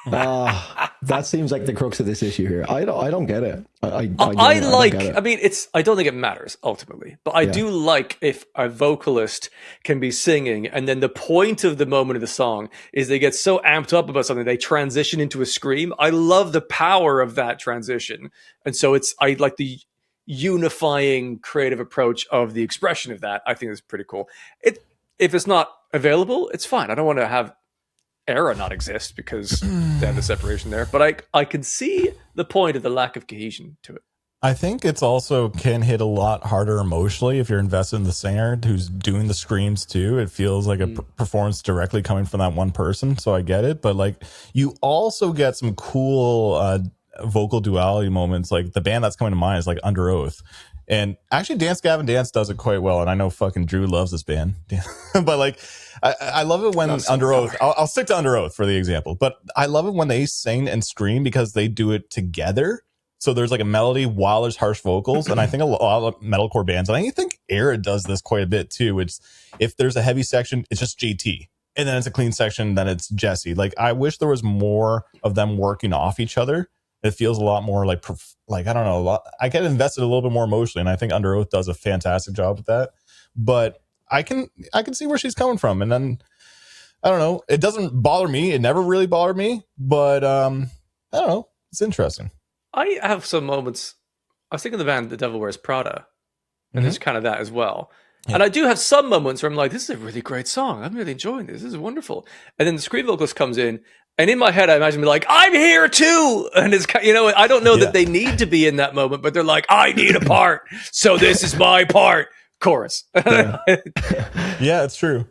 that seems like the crux of this issue here. I don't get it. I don't think it matters ultimately, but I do like if a vocalist can be singing and then the point of the moment of the song is they get so amped up about something they transition into a scream. I love the power of that transition, and so I like the unifying creative approach of the expression of that. I think it's pretty cool. If it's not available, it's fine. I don't want to have Era not exist because they have the separation there, but I can see the point of the lack of cohesion to it. I think it's also can hit a lot harder emotionally if you're invested in the singer who's doing the screams too. It feels like a performance directly coming from that one person, so I get it. But like, you also get some cool vocal duality moments. Like the band that's coming to mind is like Under Oath. And actually Dance Gavin Dance does it quite well. And I know fucking Drew loves this band. But like, I love it when Under Oath, I'll stick to Under Oath for the example, but I love it when they sing and scream because they do it together. So there's like a melody while there's harsh vocals. And I think a lot of metalcore bands, and I think Era does this quite a bit too. It's if there's a heavy section, it's just JT. And then it's a clean section, then it's Jesse. Like, I wish there was more of them working off each other. It feels a lot more like I don't know, I get invested a little bit more emotionally, and I think Under Oath does a fantastic job with that. But I can see where she's coming from, and then I don't know, it doesn't bother me. It never really bothered me, but I don't know, it's interesting. I have some moments. I was thinking of the band The Devil Wears Prada, and there's kind of that as well. Yeah. And I do have some moments where I'm like, this is a really great song. I'm really enjoying this. This is wonderful. And then the scream vocalist comes in, and in my head, I imagine me like, I'm here too. And it's, I don't know that they need to be in that moment, but they're like, I need a part. So this is my part. Chorus. Yeah, it's true.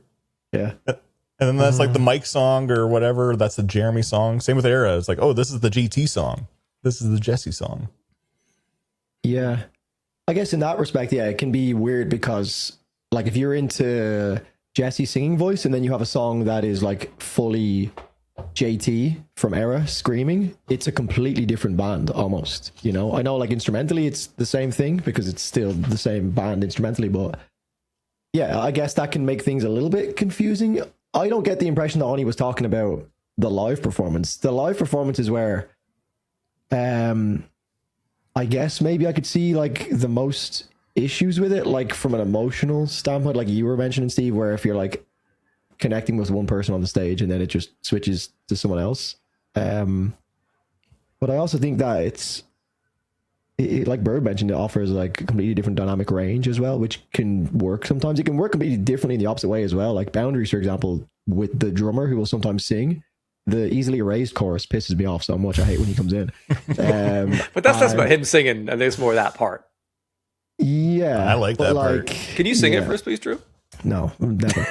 Yeah. And then that's like the Mike song or whatever. That's the Jeremy song. Same with Era. It's like, oh, this is the GT song. This is the Jesse song. Yeah. I guess in that respect, yeah, it can be weird because like if you're into Jesse's singing voice and then you have a song that is like fully JT from Era screaming, it's a completely different band almost. I know like instrumentally it's the same thing because it's still the same band instrumentally, but yeah, I guess that can make things a little bit confusing. I don't get the impression that Ani was talking about the live performance. The live performance is where I guess maybe I could see like the most issues with it, like from an emotional standpoint, like you were mentioning, Steve, where if you're like connecting with one person on the stage and then it just switches to someone else. But I also think that it's like Bird mentioned, it offers like a completely different dynamic range as well, which can work sometimes. It can work completely differently in the opposite way as well. Like Boundaries, for example, with the drummer who will sometimes sing, the easily erased chorus pisses me off so much. I hate when he comes in. But that's less about him singing, and there's more of that part. Yeah, I like that part. Can you sing it for us, please, Drew? No, never.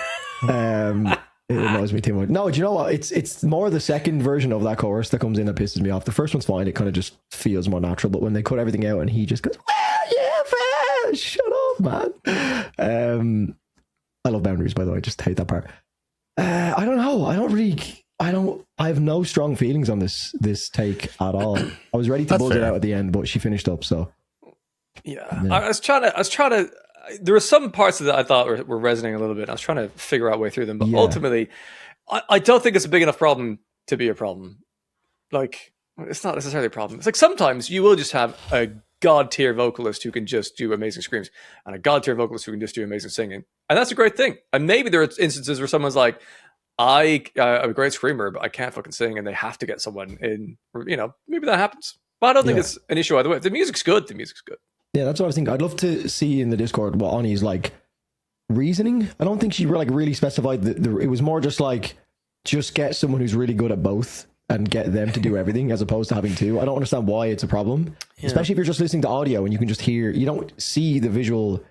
It annoys me too much. No, do you know what? It's more the second version of that chorus that comes in that pisses me off. The first one's fine. It kind of just feels more natural. But when they cut everything out and he just goes, well, yeah, shut up, man. I love Boundaries, by the way. I just hate that part. I don't know. I have no strong feelings on this take at all. I was ready to buzz it out at the end, but she finished up, so. Yeah. I was trying to there were some parts of that I thought were resonating a little bit. I was trying to figure out a way through them, but ultimately, I don't think it's a big enough problem to be a problem. Like, it's not necessarily a problem. It's like sometimes you will just have a god tier vocalist who can just do amazing screams and a god tier vocalist who can just do amazing singing. And that's a great thing. And maybe there are instances where someone's like, I'm a great screamer, but I can't fucking sing, and they have to get someone in, maybe that happens. But I don't think it's an issue either way. If the music's good, the music's good. Yeah, that's what I was thinking. I'd love to see in the Discord what Ani's like reasoning. I don't think she like really specified it was more just like, just get someone who's really good at both and get them to do everything as opposed to having two. I don't understand why it's a problem, especially if you're just listening to audio and you can just hear, you don't see the visual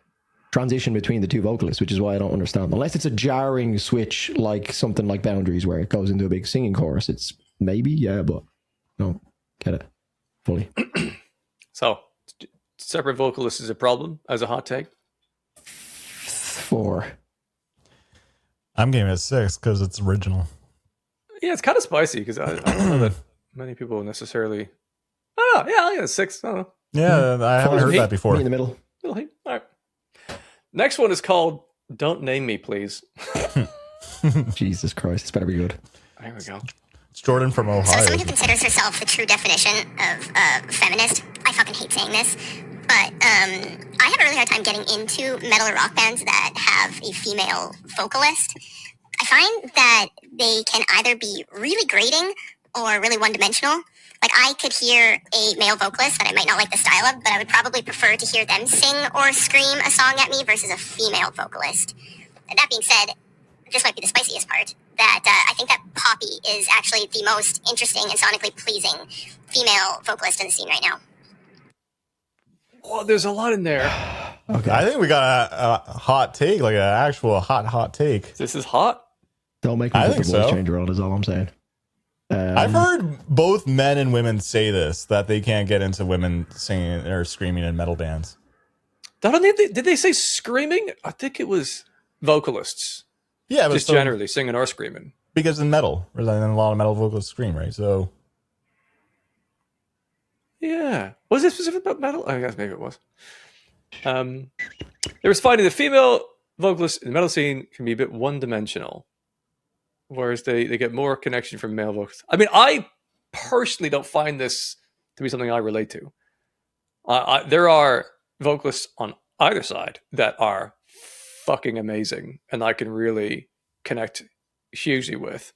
transition between the two vocalists, which is why I don't understand. Unless it's a jarring switch, like something like Boundaries, where it goes into a big singing chorus. It's maybe, yeah, but I don't get it fully. So, separate vocalists is a problem as a hot take? 4. I'm giving it 6 because it's original. Yeah, it's kind of spicy because I don't know that many people necessarily. I don't know. Yeah, I think it's 6. I don't know. Yeah, I haven't heard that before. Me in the middle. Little heat. All right. Next one is called "Don't Name Me, Please." Jesus Christ, this better be good. There we go. It's Jordan from Ohio. So someone who considers herself the true definition of feminist, I fucking hate saying this, but I have a really hard time getting into metal or rock bands that have a female vocalist. I find that they can either be really grating or really one-dimensional. Like, I could hear a male vocalist that I might not like the style of, but I would probably prefer to hear them sing or scream a song at me versus a female vocalist. And that being said, this might be the spiciest part, that I think that Poppy is actually the most interesting and sonically pleasing female vocalist in the scene right now. Well, there's a lot in there. Okay. I think we got a hot take, like an actual hot take. This is hot. Don't make me put the voice changer on, is all I'm saying. I've heard both men and women say this, that they can't get into women singing or screaming in metal bands. Did they say screaming? I think it was vocalists. Yeah, but just generally singing or screaming. Because in metal, a lot of metal vocalists scream, right? So, yeah, was it specific about metal? I guess maybe it was. They was finding the female vocalists in the metal scene can be a bit one-dimensional, whereas they get more connection from male vocalists. I mean, I personally don't find this to be something I relate to. There are vocalists on either side that are fucking amazing, and I can really connect hugely with.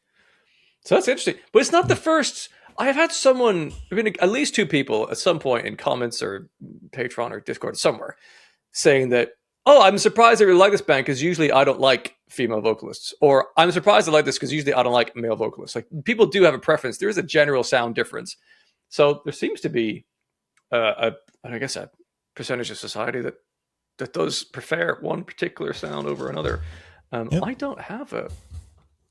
So that's interesting. But it's not the first. I have had at least 2 people at some point in comments or Patreon or Discord somewhere saying that, oh, I'm surprised I really like this band because usually I don't like female vocalists. Or I'm surprised I like this because usually I don't like male vocalists. Like, people do have a preference. There is a general sound difference. So there seems to be a percentage of society that does prefer one particular sound over another. Yep. I don't have a...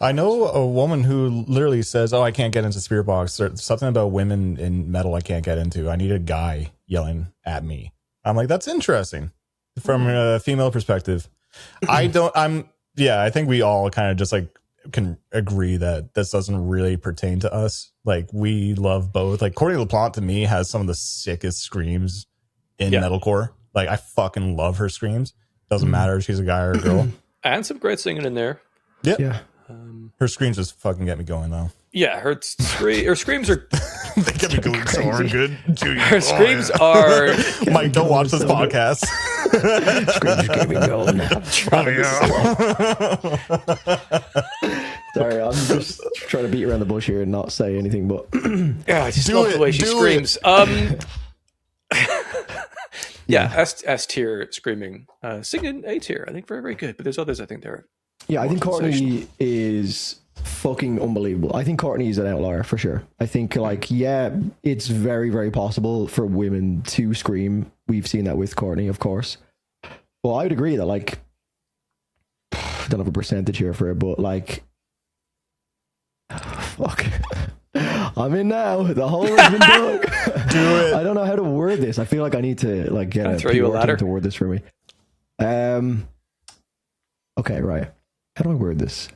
I know a woman who literally says, oh, I can't get into Spirit Box. There's something about women in metal I can't get into. I need a guy yelling at me. I'm like, that's interesting from a female perspective. I think we all kind of just like can agree that this doesn't really pertain to us. Like, we love both. Like, Courtney LaPlante to me has some of the sickest screams in metalcore. Like, I fucking love her screams. Doesn't matter if she's a guy or a girl. And some great singing in there. Yep. Yeah. Her screams just fucking get me going, though. Yeah, her screams are... they get me going so good. Her screams are... Mike, don't watch this podcast. Screams get me going. Sorry, I'm just trying to beat around the bush here and not say anything, but... yeah, I just love the way she screams. Yeah, S tier screaming. Singing A tier, I think very, very good. But there's others I think they're... Yeah, I think Courtney is fucking unbelievable. I think Courtney is an outlier for sure. I think, like, yeah, it's very, very possible for women to scream. We've seen that with Courtney, of course. Well, I would agree that, like, I don't have a percentage here for it, but, like, fuck. I'm in now. The hole has been dug. Do it. I don't know how to word this. I feel like I need to, like, get a ladder to word this for me. Okay, right. How do I word this?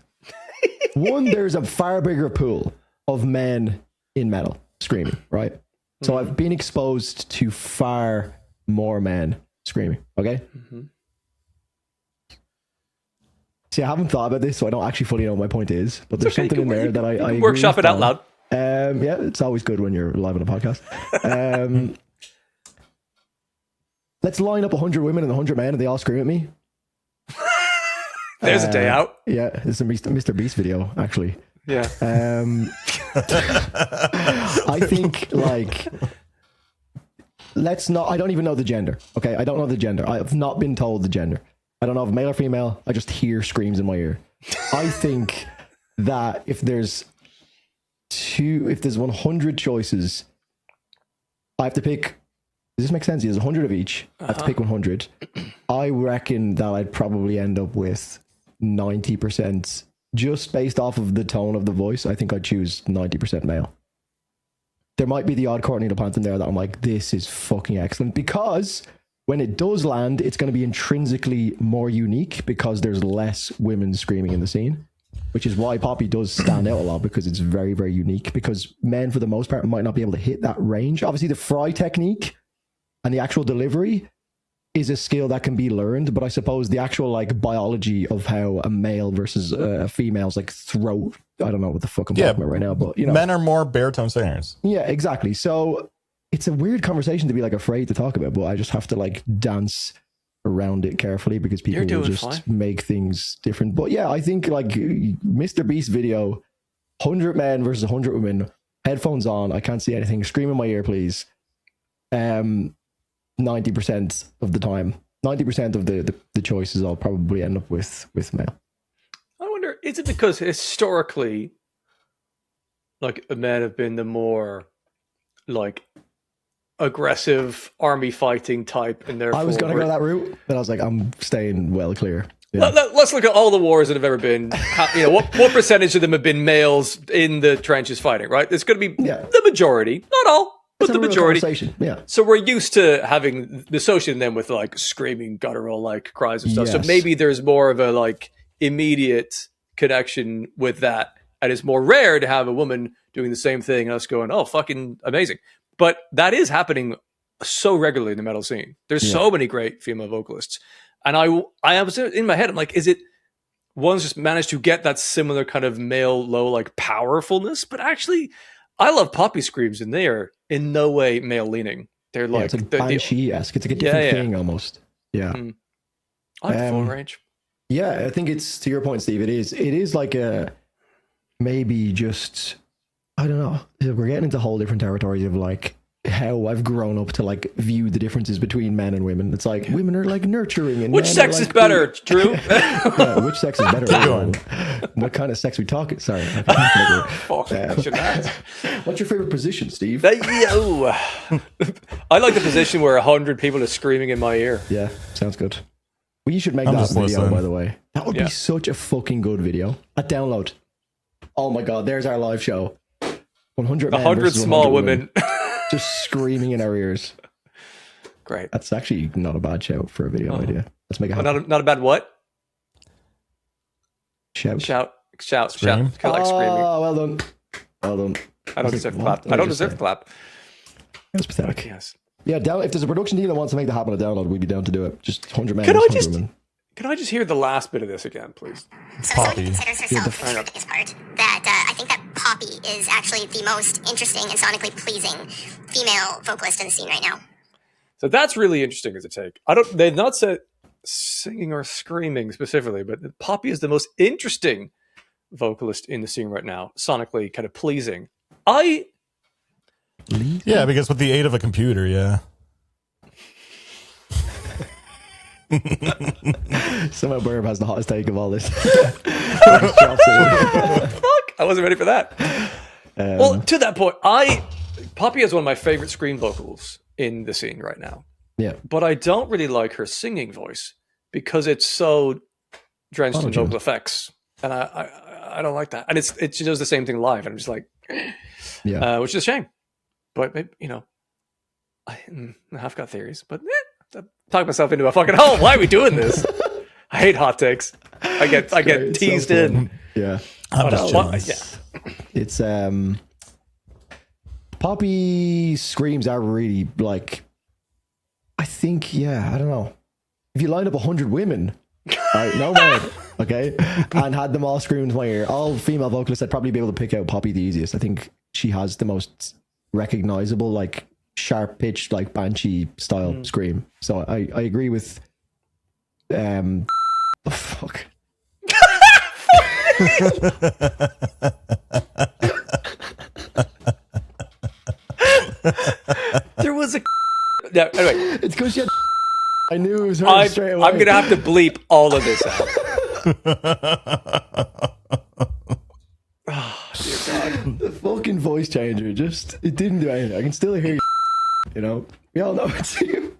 One, there's a far bigger pool of men in metal screaming, right? So I've been exposed to far more men screaming, okay? Mm-hmm. See, I haven't thought about this, so I don't actually fully know what my point is, but there's something in there that I workshop it out loud. Yeah, it's always good when you're live on a podcast. Let's line up 100 women and 100 men and they all scream at me. There's a day out. Yeah, it's a Mr. Beast video, actually. Yeah. I think, like, I don't even know the gender. Okay, I don't know the gender. I have not been told the gender. I don't know if male or female. I just hear screams in my ear. I think that if there's 100 choices, I have to pick. Does this make sense? There's 100 of each. I have to pick 100. I reckon that I'd probably end up with 90%, just based off of the tone of the voice. I think I'd choose 90% male. There might be the odd Courtney LaPanthe in there that I'm like, this is fucking excellent, because when it does land, it's going to be intrinsically more unique because there's less women screaming in the scene, which is why Poppy does stand out a lot, because it's very, very unique, because men, for the most part, might not be able to hit that range. Obviously, the fry technique and the actual delivery is a skill that can be learned, but I suppose the actual like biology of how a male versus a female's like throat, I don't know what the fuck I'm talking about right now, but you know, men are more baritone singers. Yeah, exactly. So it's a weird conversation to be like afraid to talk about, but I just have to like dance around it carefully, because people will just make things different. But yeah, I think like Mr. Beast video, 100 men versus 100 women, headphones on, I can't see anything, scream in my ear please. 90% of the time, 90% of the choices I'll probably end up with male. I wonder, is it because historically, like, men have been the more like aggressive army fighting type, and therefore I was going to go that route, but I was like, I'm staying well clear. Yeah. Let's look at all the wars that have ever been. You know, what percentage of them have been males in the trenches fighting? Right, it's going to be the majority, not all. But the majority, yeah. So we're used to associating them with like screaming guttural like cries and stuff. Yes. So maybe there's more of a like immediate connection with that, and it's more rare to have a woman doing the same thing and us going, "Oh, fucking amazing!" But that is happening so regularly in the metal scene. There's so many great female vocalists, and I was in my head, I'm like, is it one's just managed to get that similar kind of male low like powerfulness, but actually, I love Poppy screams, and they are in no way male leaning. They're like it's like banshee-esque. It's like a different thing almost. Yeah. I like full range. Yeah, I think it's, to your point, Steve, it is like a, maybe just, I don't know. We're getting into whole different territories of like how I've grown up to like view the differences between men and women. It's like women are like nurturing, and which sex is better, Drew? Yeah, which sex is better? What kind of sex we talking? Sorry. What's your favorite position, Steve? I like the position where 100 people are screaming in my ear. Yeah, sounds good. We should make that video, by the way. That would be such a fucking good video. A download. Oh my god, there's our live show. 100 men 100 small women. Just screaming in our ears. Great. That's actually not a bad shout for a video idea. Let's make it happen. Not a bad what? Shout. Kind of like screaming. Oh, well done. Well done. I don't deserve the clap. I don't deserve the clap. That's pathetic. Yes. Yeah, if there's a production team that wants to make that happen, a download, we'd be down to do it. Just 100 men. Can I just hear the last bit of this again, please? So Poppy considers herself the biggest part. That I think that Poppy is actually the most interesting and sonically pleasing female vocalist in the scene right now. So that's really interesting as a take. They've not said singing or screaming specifically, but Poppy is the most interesting vocalist in the scene right now, sonically kind of pleasing. Yeah, because with the aid of a computer, yeah. Somehow Burb has the hottest take of all this. Fuck! I wasn't ready for that. Well, to that point, Poppy is one of my favorite scream vocals in the scene right now. Yeah. But I don't really like her singing voice because it's so drenched in vocal effects. And I don't like that. And she does the same thing live. And I'm just like, which is a shame. But, you know, I've got theories. But talk myself into a fucking hole. Why are we doing this? I hate hot takes. I get teased in. Yeah. It's Poppy screams are really like, I think, I don't know. If you lined up 100 women, no man, okay, and had them all scream into my ear, all female vocalists, I'd probably be able to pick out Poppy the easiest. I think she has the most recognizable, like, sharp pitched, like banshee style scream. So I agree with fuck. There was a anyway, it's because she had I knew it was her straight away. I'm gonna have to bleep all of this out. Oh, dear God. The fucking voice changer it didn't do anything. I can still hear you. You know, we all know it's you.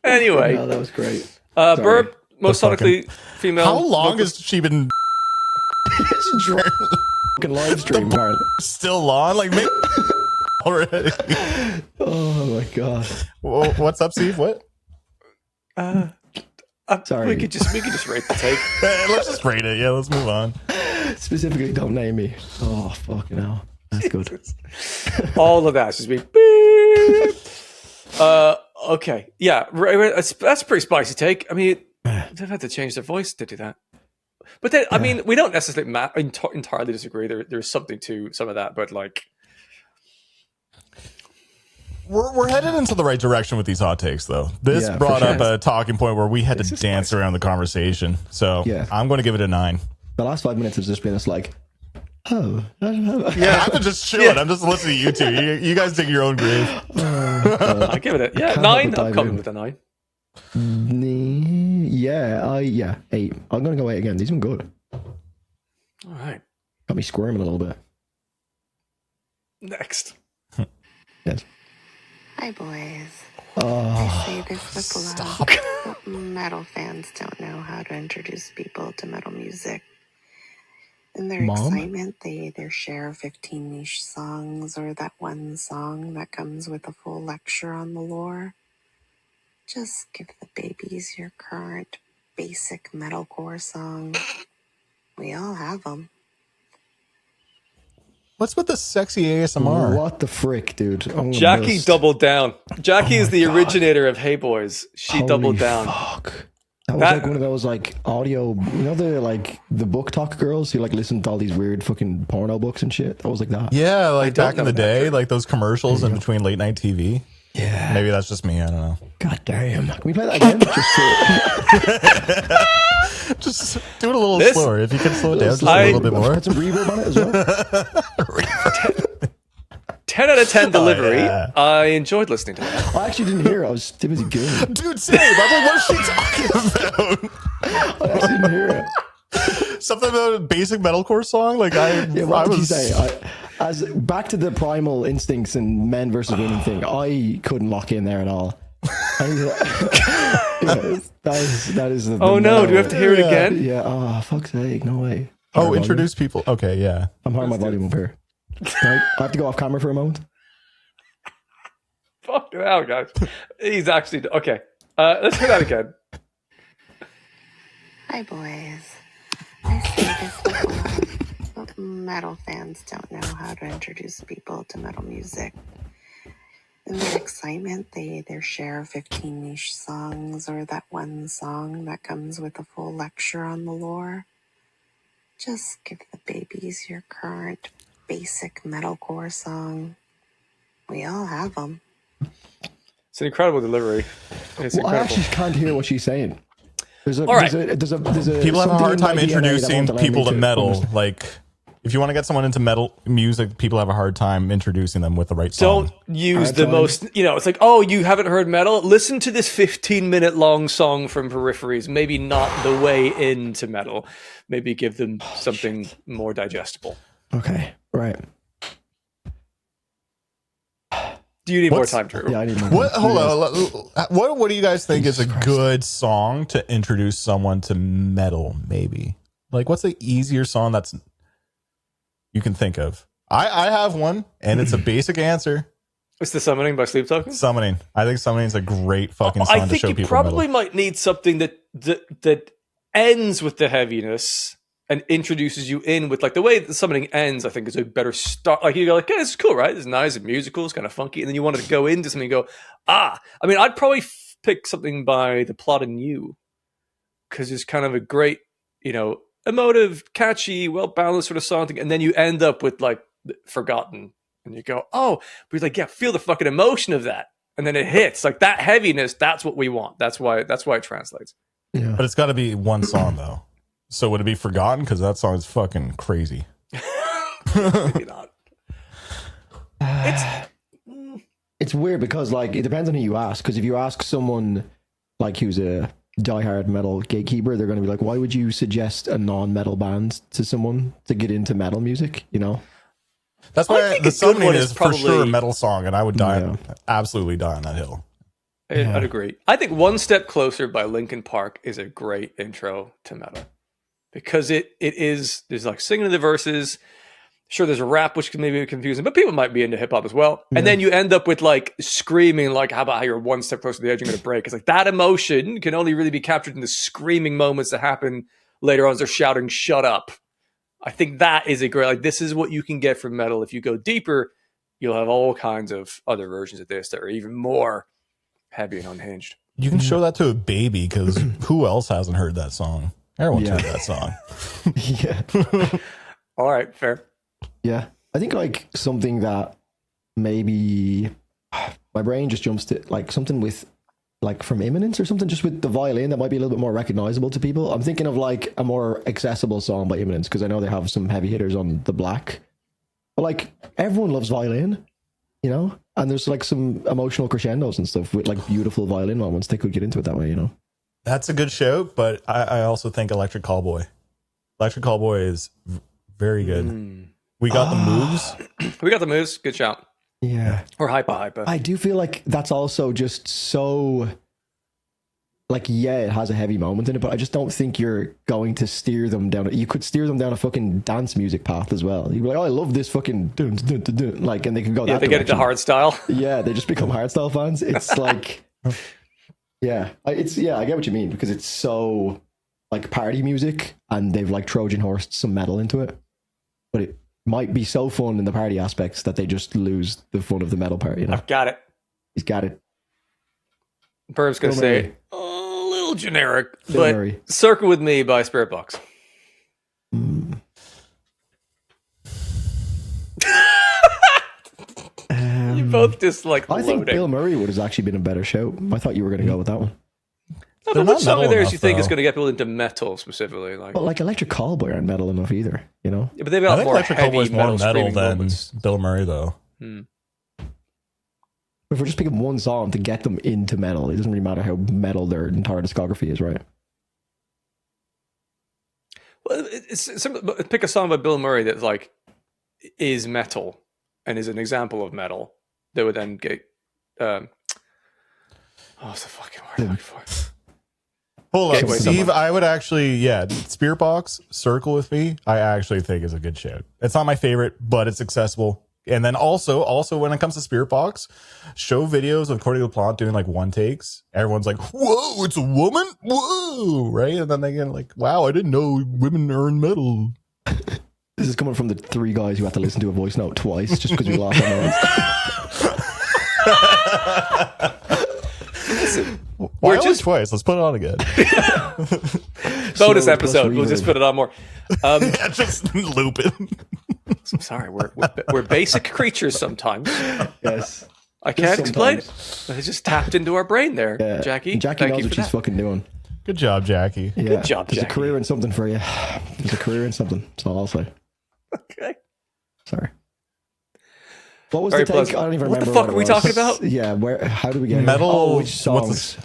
Anyway, that was great. Burp, most sonically female. How long has she been fucking live stream? Still on? Like, maybe already. Oh my god. What's up, Steve? What? Sorry. We could just rate the take. Let's just rate it. Yeah, let's move on. Specifically, don't name me. Oh fucking hell. That's good. All of that just be beep. Okay. Yeah, that's a pretty spicy take. I mean, they've had to change their voice to do that. But then, I mean, we don't necessarily entirely disagree. There's something to some of that, but like, we're headed into the right direction with these hot takes, though. This brought up a talking point where we had to dance around the conversation. So I'm going to give it a 9. The last 5 minutes has just been us like, yeah, I'm just chilling. I'm just listening to you two. You guys dig your own grave. I give it a 9. I'm coming with a 9. Yeah, 8. I'm gonna go 8 again. These have been good. All right, got me squirming a little bit. Next. Yes. Hi, boys. I say this with love. But metal fans don't know how to introduce people to metal music. In their excitement, they either share 15 niche songs or that one song that comes with a full lecture on the lore. Just give the babies your current basic metalcore song. We all have them. What's with the sexy ASMR? What the frick, dude? Jackie doubled down. Jackie is the originator of Hey Boys. She doubled down. Fuck. That was like one of those like audio, you know, the book talk girls who like listen to all these weird fucking porno books and shit. That was like that. Yeah, like back in the day, like those commercials in between late night TV. Yeah. Maybe that's just me. I don't know. God damn. Can we play that again? Just do it a little slower. If you can slow it down just a little bit more. Put some reverb on it as well. 10 out of 10 delivery. I enjoyed listening to that. I actually didn't hear it. I was too busy gooning. Dude, same. I was like, what is she talking about? I actually didn't hear it. Something about a basic metalcore song? Like, what did you say? As back to the primal instincts and men versus women thing, I couldn't lock in there at all. That is oh no, do we have to hear it again? Yeah, oh fuck's sake, no way. Oh, introduce people. Okay, yeah. I'm high my volume up here. I have to go off camera for a moment. Fuck hell, guys. He's actually okay. Let's hear that again. Hi, boys. I say this with love, but metal fans don't know how to introduce people to metal music. In their excitement, they either share 15 niche songs or that one song that comes with a full lecture on the lore. Just give the babies your current basic metalcore song. We all have them. It's an incredible delivery. It's incredible. I actually can't hear what she's saying. All right. People have a hard time introducing people to metal. Like, if you want to get someone into metal music, people have a hard time introducing them with the right song. Don't use the most, it's like, oh, you haven't heard metal? Listen to this 15-minute long song from Peripheries. Maybe not the way into metal. Maybe give them something more digestible. Okay, right. Do you need more time, Drew? Yeah, I need more time. Hold on. What do you guys think is a good song to introduce someone to metal, maybe? Like, what's the easier song that's you can think of? I have one, and it's a basic answer. It's the Summoning by Sleep Token? Summoning. I think Summoning is a great fucking song to show people. I think you probably might need something that ends with the heaviness and introduces you in with, like, the way the Summoning ends, I think, is a better start. Like, you go, like, yeah, this is cool, right? It's nice and musical. It's kind of funky. And then you wanted to go into something and go, I mean, I'd probably pick something by The Plot in You, because it's kind of a great, emotive, catchy, well-balanced sort of song thing. And then you end up with, like, Forgotten. And you go, oh, but you're like, yeah, feel the fucking emotion of that. And then it hits. Like, that heaviness, that's what we want. That's why it translates. Yeah. But it's got to be one song, though. So would it be Forgotten? Because that song is fucking crazy. Maybe not. It's weird because, like, it depends on who you ask. Because if you ask someone like who's a diehard metal gatekeeper, they're going to be like, why would you suggest a non-metal band to someone to get into metal music? That's why the Summoning is for sure a metal song, and I would absolutely die on that hill. I'd agree. I think One Step Closer by Linkin Park is a great intro to metal because there's like singing the verses. Sure, there's a rap, which can maybe be confusing, but people might be into hip hop as well. And then you end up with like screaming, like, how about how you're one step closer to the edge, you're going to break. It's like that emotion can only really be captured in the screaming moments that happen later on as they're shouting, shut up. I think that is a great, like, this is what you can get from metal. If you go deeper, you'll have all kinds of other versions of this that are even more heavy and unhinged. You can show that to a baby because who else hasn't heard that song? Everyone's heard that song. Yeah. All right, fair. Yeah. I think like something that maybe my brain just jumps to like something with like from Imminence or something, just with the violin that might be a little bit more recognizable to people. I'm thinking of like a more accessible song by Imminence because I know they have some heavy hitters on the Black. But like everyone loves violin, you know? And there's like some emotional crescendos and stuff with like beautiful violin moments. They could get into it that way, you know? That's a good show, but I also think Electric Callboy. Electric Callboy is very good. We got the moves. We got the moves. Good shout. Yeah. Or hyper. I do feel like that's also just so like, yeah, it has a heavy moment in it, but I just don't think you're going to steer them down. You could steer them down a fucking dance music path as well. You'd be like, oh, I love this fucking dun, dun, dun, dun. Like, and they can go that they get direction. into hard style. Yeah, they just become hardstyle fans. It's like, I get what you mean because it's so like party music and they've like Trojan horsed some metal into it, but it might be so fun in the party aspects that they just lose the fun of the metal part, you know? I've got it. He's got it. Burb's going to say a little generic, but Circle With Me by Spirit Box. You both just like I think Bill Murray would have actually been a better show. I thought you were going to go with that one. No, but what song of theirs you think is going to get people into metal specifically? Like, but like Electric Callboy aren't metal enough either, you know? Yeah, but they've got more Electric heavy Callboy's more metal than moments. Bill Murray, though. If we're just picking one song to get them into metal, it doesn't really matter how metal their entire discography is, right? Well, pick a song by Bill Murray that like is metal and is an example of metal that would then get. What's the fucking word I'm looking for? Hold on, Steve. I would actually, Spirit Box, Circle With Me, I actually think is a good show. It's not my favorite, but it's accessible. And then also when it comes to Spirit Box, show videos of Cordy LaPlante doing like one takes. Everyone's like, whoa, it's a woman? Whoa, right? And then they get like, wow, I didn't know women are in metal. This is coming from the three guys who had to listen to a voice note twice just because we lost our minds. Listen, why just twice? Let's put it on again. Bonus episode. We'll just put it on more. Just loop it. I'm sorry. We're basic creatures sometimes. Yes. I can't explain it. But it just tapped into our brain there, Jackie. Jackie knows what she's fucking doing. Good job, Jackie. Yeah. Good job, Jackie. There's a career in something for you. There's a career in something. That's all I'll say. Okay. Sorry. What was Very the take? pleasant. I don't even What remember. the fuck are we talking about? Yeah, where? How do we get metal? Oh, which songs?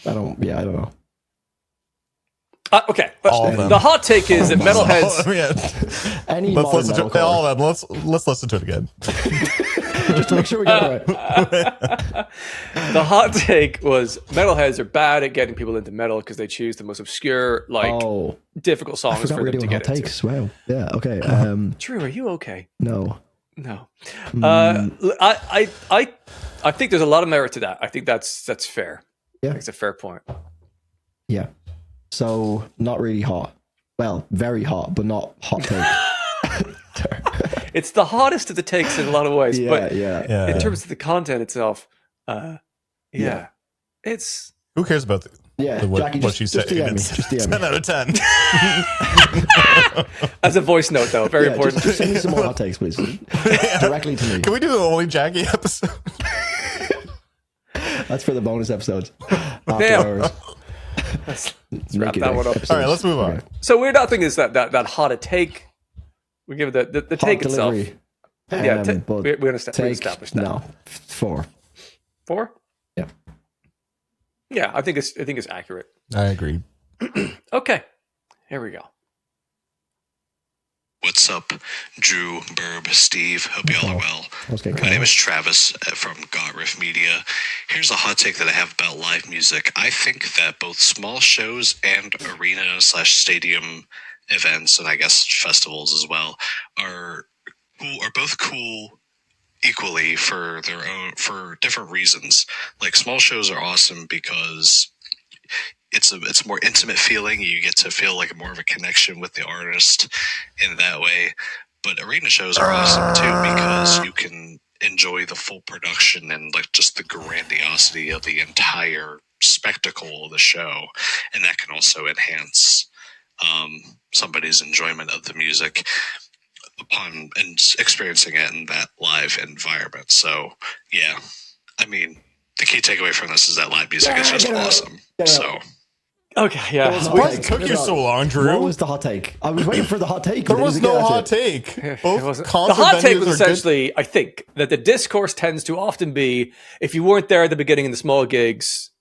I don't know. Okay. The hot take is that metalheads. Any let's listen to metalcore. all of them. Let's listen to it again. Just to make sure we get it right. The hot take was metalheads are bad at getting people into metal because they choose the most obscure, difficult songs I forgot for we were them to doing get hot into. takes. Wow. Yeah. Okay. Drew, are you okay? No. I think there's a lot of merit to that. I think that's fair. Yeah. It's a fair point. Yeah. So not really hot. Well, very hot, but not hot take. It's the hottest of the takes in a lot of ways, but yeah. in terms of the content itself, it's who cares about Jackie, what she said? DM me. Just DM me. 10 out of 10. As a voice note, though, very important. Just send me some more hot takes, please. Directly to me. Can we do the only Jackie episode? That's for the bonus episodes. Damn. Let's wrap that one up. All right, let's move on. Okay. So weird nothing is that hot a take. We give it the take itself. Yeah, we established that. No, 4. 4? Yeah. Yeah, I think it's accurate. I agree. Okay, here we go. What's up, Drew, Burb, Steve? Hope y'all are well. My name is Travis from Got Riff Media. Here's a hot take that I have about live music. I think that both small shows and arena/stadium events, and I guess festivals as well, are both cool equally for different reasons. Like, small shows are awesome because it's a more intimate feeling. You get to feel like more of a connection with the artist in that way. But arena shows are awesome too because you can enjoy the full production and like just the grandiosity of the entire spectacle of the show, and that can also enhance somebody's enjoyment of the music upon and experiencing it in that live environment. So yeah, I mean, the key takeaway from this is that live music is just awesome. So. Okay, yeah. Why took you so long, Drew? What was the hot take? I was waiting for the hot take. There was no hot take. The hot take was essentially, I think, that the discourse tends to often be, if you weren't there at the beginning in the small gigs,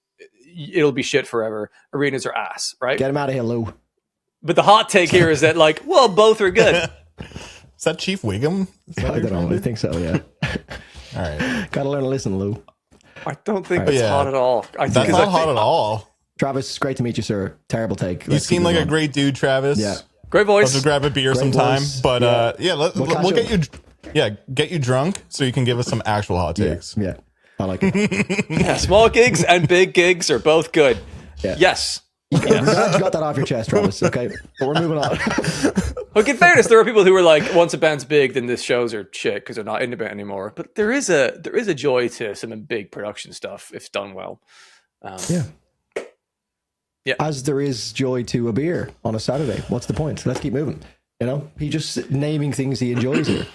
it'll be shit forever. Arenas are ass, right? Get him out of here, Lou. But the hot take here is that, like, well, both are good. Is that Chief Wiggum? I don't know. I think so, yeah. All right. Gotta learn to listen, Lou. I don't think that's hot at all. That's not hot at all. Travis, great to meet you, sir. Terrible take. You seem like a great dude, Travis. Yeah. Great voice. Let's grab a beer sometime. But we'll get you. Yeah, get you drunk so you can give us some actual hot takes. Yeah, I like it. Yeah, small gigs and big gigs are both good. Yeah. Yes. You got that off your chest, Travis. Okay, but we're moving on. Look, in fairness, there are people who are like, once a band's big, then the shows are shit because they're not in the band anymore. But there is a joy to some big production stuff if done well. Yeah. As there is joy to a beer on a Saturday. What's the point? Let's keep moving. You know, he just naming things he enjoys here.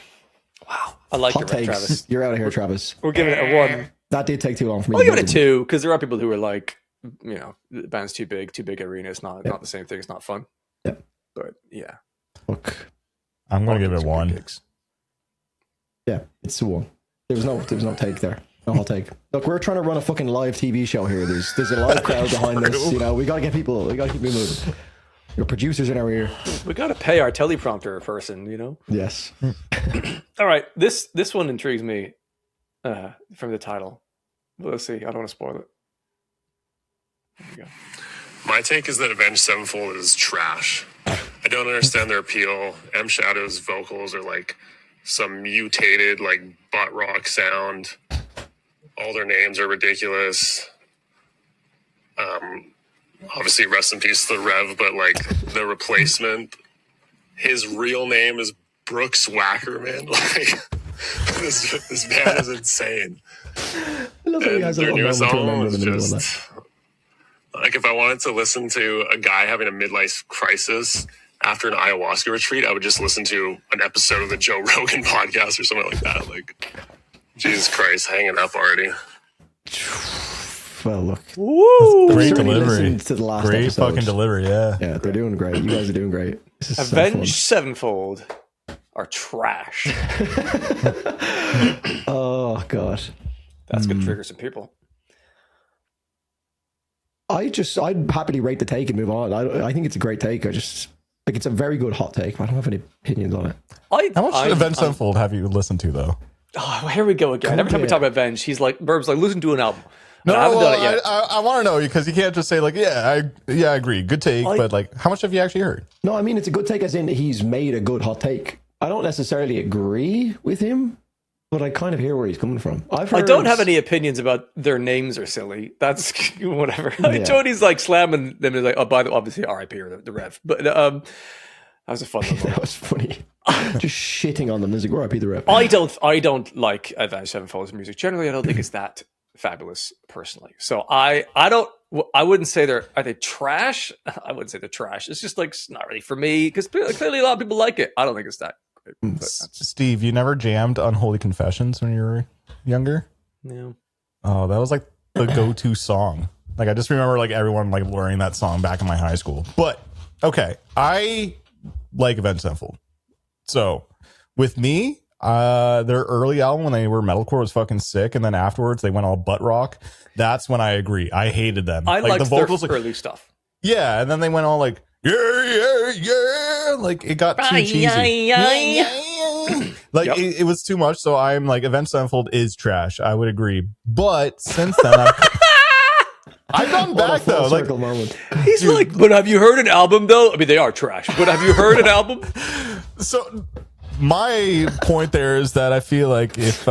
Wow, I like hot takes. Travis. You're out of here, Travis. We're giving it a 1. That did take too long for me. I'll give it a 2 because there are people who are like, you know, the band's too big arena. It's not the same thing. It's not fun. Yeah, but yeah. Look, I'm gonna give it a 1. Yeah, it's a 1. There was no take there. No hot take. Look, we're trying to run a fucking live TV show here. There's a live crowd behind us. You know, we gotta get people. We gotta keep me moving. Your producers in our ear. We gotta pay our teleprompter person. You know. Yes. All right. This one intrigues me from the title. But let's see. I don't want to spoil it. There we go. My take is that Avenged Sevenfold is trash. I don't understand their appeal. M Shadow's vocals are like some mutated like butt rock sound. All their names are ridiculous. Obviously, rest in peace to the Rev, but like the replacement, his real name is Brooks Wackerman. Like this band is insane. And their newest album was just like, if I wanted to listen to a guy having a midlife crisis after an ayahuasca retreat, I would just listen to an episode of the Joe Rogan podcast or something like that. Like, Jesus Christ, hanging up already. Well, look. Woo! Great delivery. To the last great episode. Fucking delivery, yeah. Yeah, they're doing great. You guys are doing great. This is Avenged Sevenfold are trash. Oh, God. That's going to trigger some people. I'd happily rate the take and move on. I think it's a great take. It's a very good hot take. I don't have any opinions on it. How much Avenged Sevenfold have you listened to, though? Oh, here we go again. Every time we talk about Avenged, he's like, Burb's like, listen to an album. No, I haven't done it yet. I want to know, because you can't just say like, I agree, good take, but like, how much have you actually heard? No, I mean, it's a good take as in he's made a good hot take. I don't necessarily agree with him, but I kind of hear where he's coming from. I don't have any opinions about their names are silly. That's whatever. Jody's like slamming them. He's like, oh, by the way, obviously RIP or the Rev. But that was a fun one. That was funny. Just shitting on them. There's like, RIP the Rev. I don't like Avenged Sevenfold's music. Generally, I don't think it's that fabulous personally. So I wouldn't say are they trash? I wouldn't say they're trash. It's just like, it's not really for me, because clearly a lot of people like it. I don't think it's that great. Steve, you never jammed Unholy Confessions when you were younger? No. Oh, that was like the go-to song. Like, I just remember like everyone like learning that song back in my high school. But okay, I like Avenged Sevenfold. So with me, their early album when they were metalcore was fucking sick, and then afterwards they went all butt rock. That's when I agree. I hated them. I like liked the vocals, their early stuff. Yeah, and then they went all like, yeah. Like it got too cheesy. Like it was too much. So I'm like, Avenged Sevenfold is trash. I would agree. But since then, I've gone back though. Like, moment. He's like, but have you heard an album though? I mean, they are trash. But have you heard an album? So my point there is that I feel like if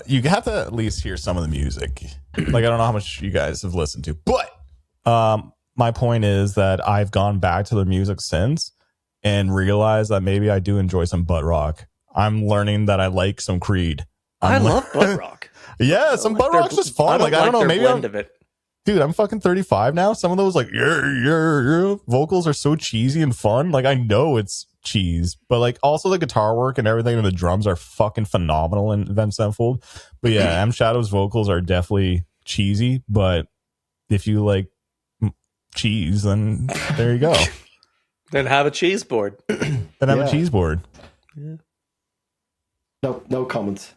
you have to at least hear some of the music. Like I don't know how much you guys have listened to, but my point is that I've gone back to their music since and realized that maybe I do enjoy some butt rock. I'm learning that I like some Creed. I love butt rock. Yeah, some butt rock's just fun. Like I don't know, maybe blend of it. Dude, I'm fucking 35 now. Some of those like vocals are so cheesy and fun. Like I know it's cheese, but like also the guitar work and everything and the drums are fucking phenomenal in Avenged Sevenfold. But yeah, M Shadow's vocals are definitely cheesy, but if you like cheese, then there you go. Then have a cheese board. Then have a cheese board. Yeah. No comments.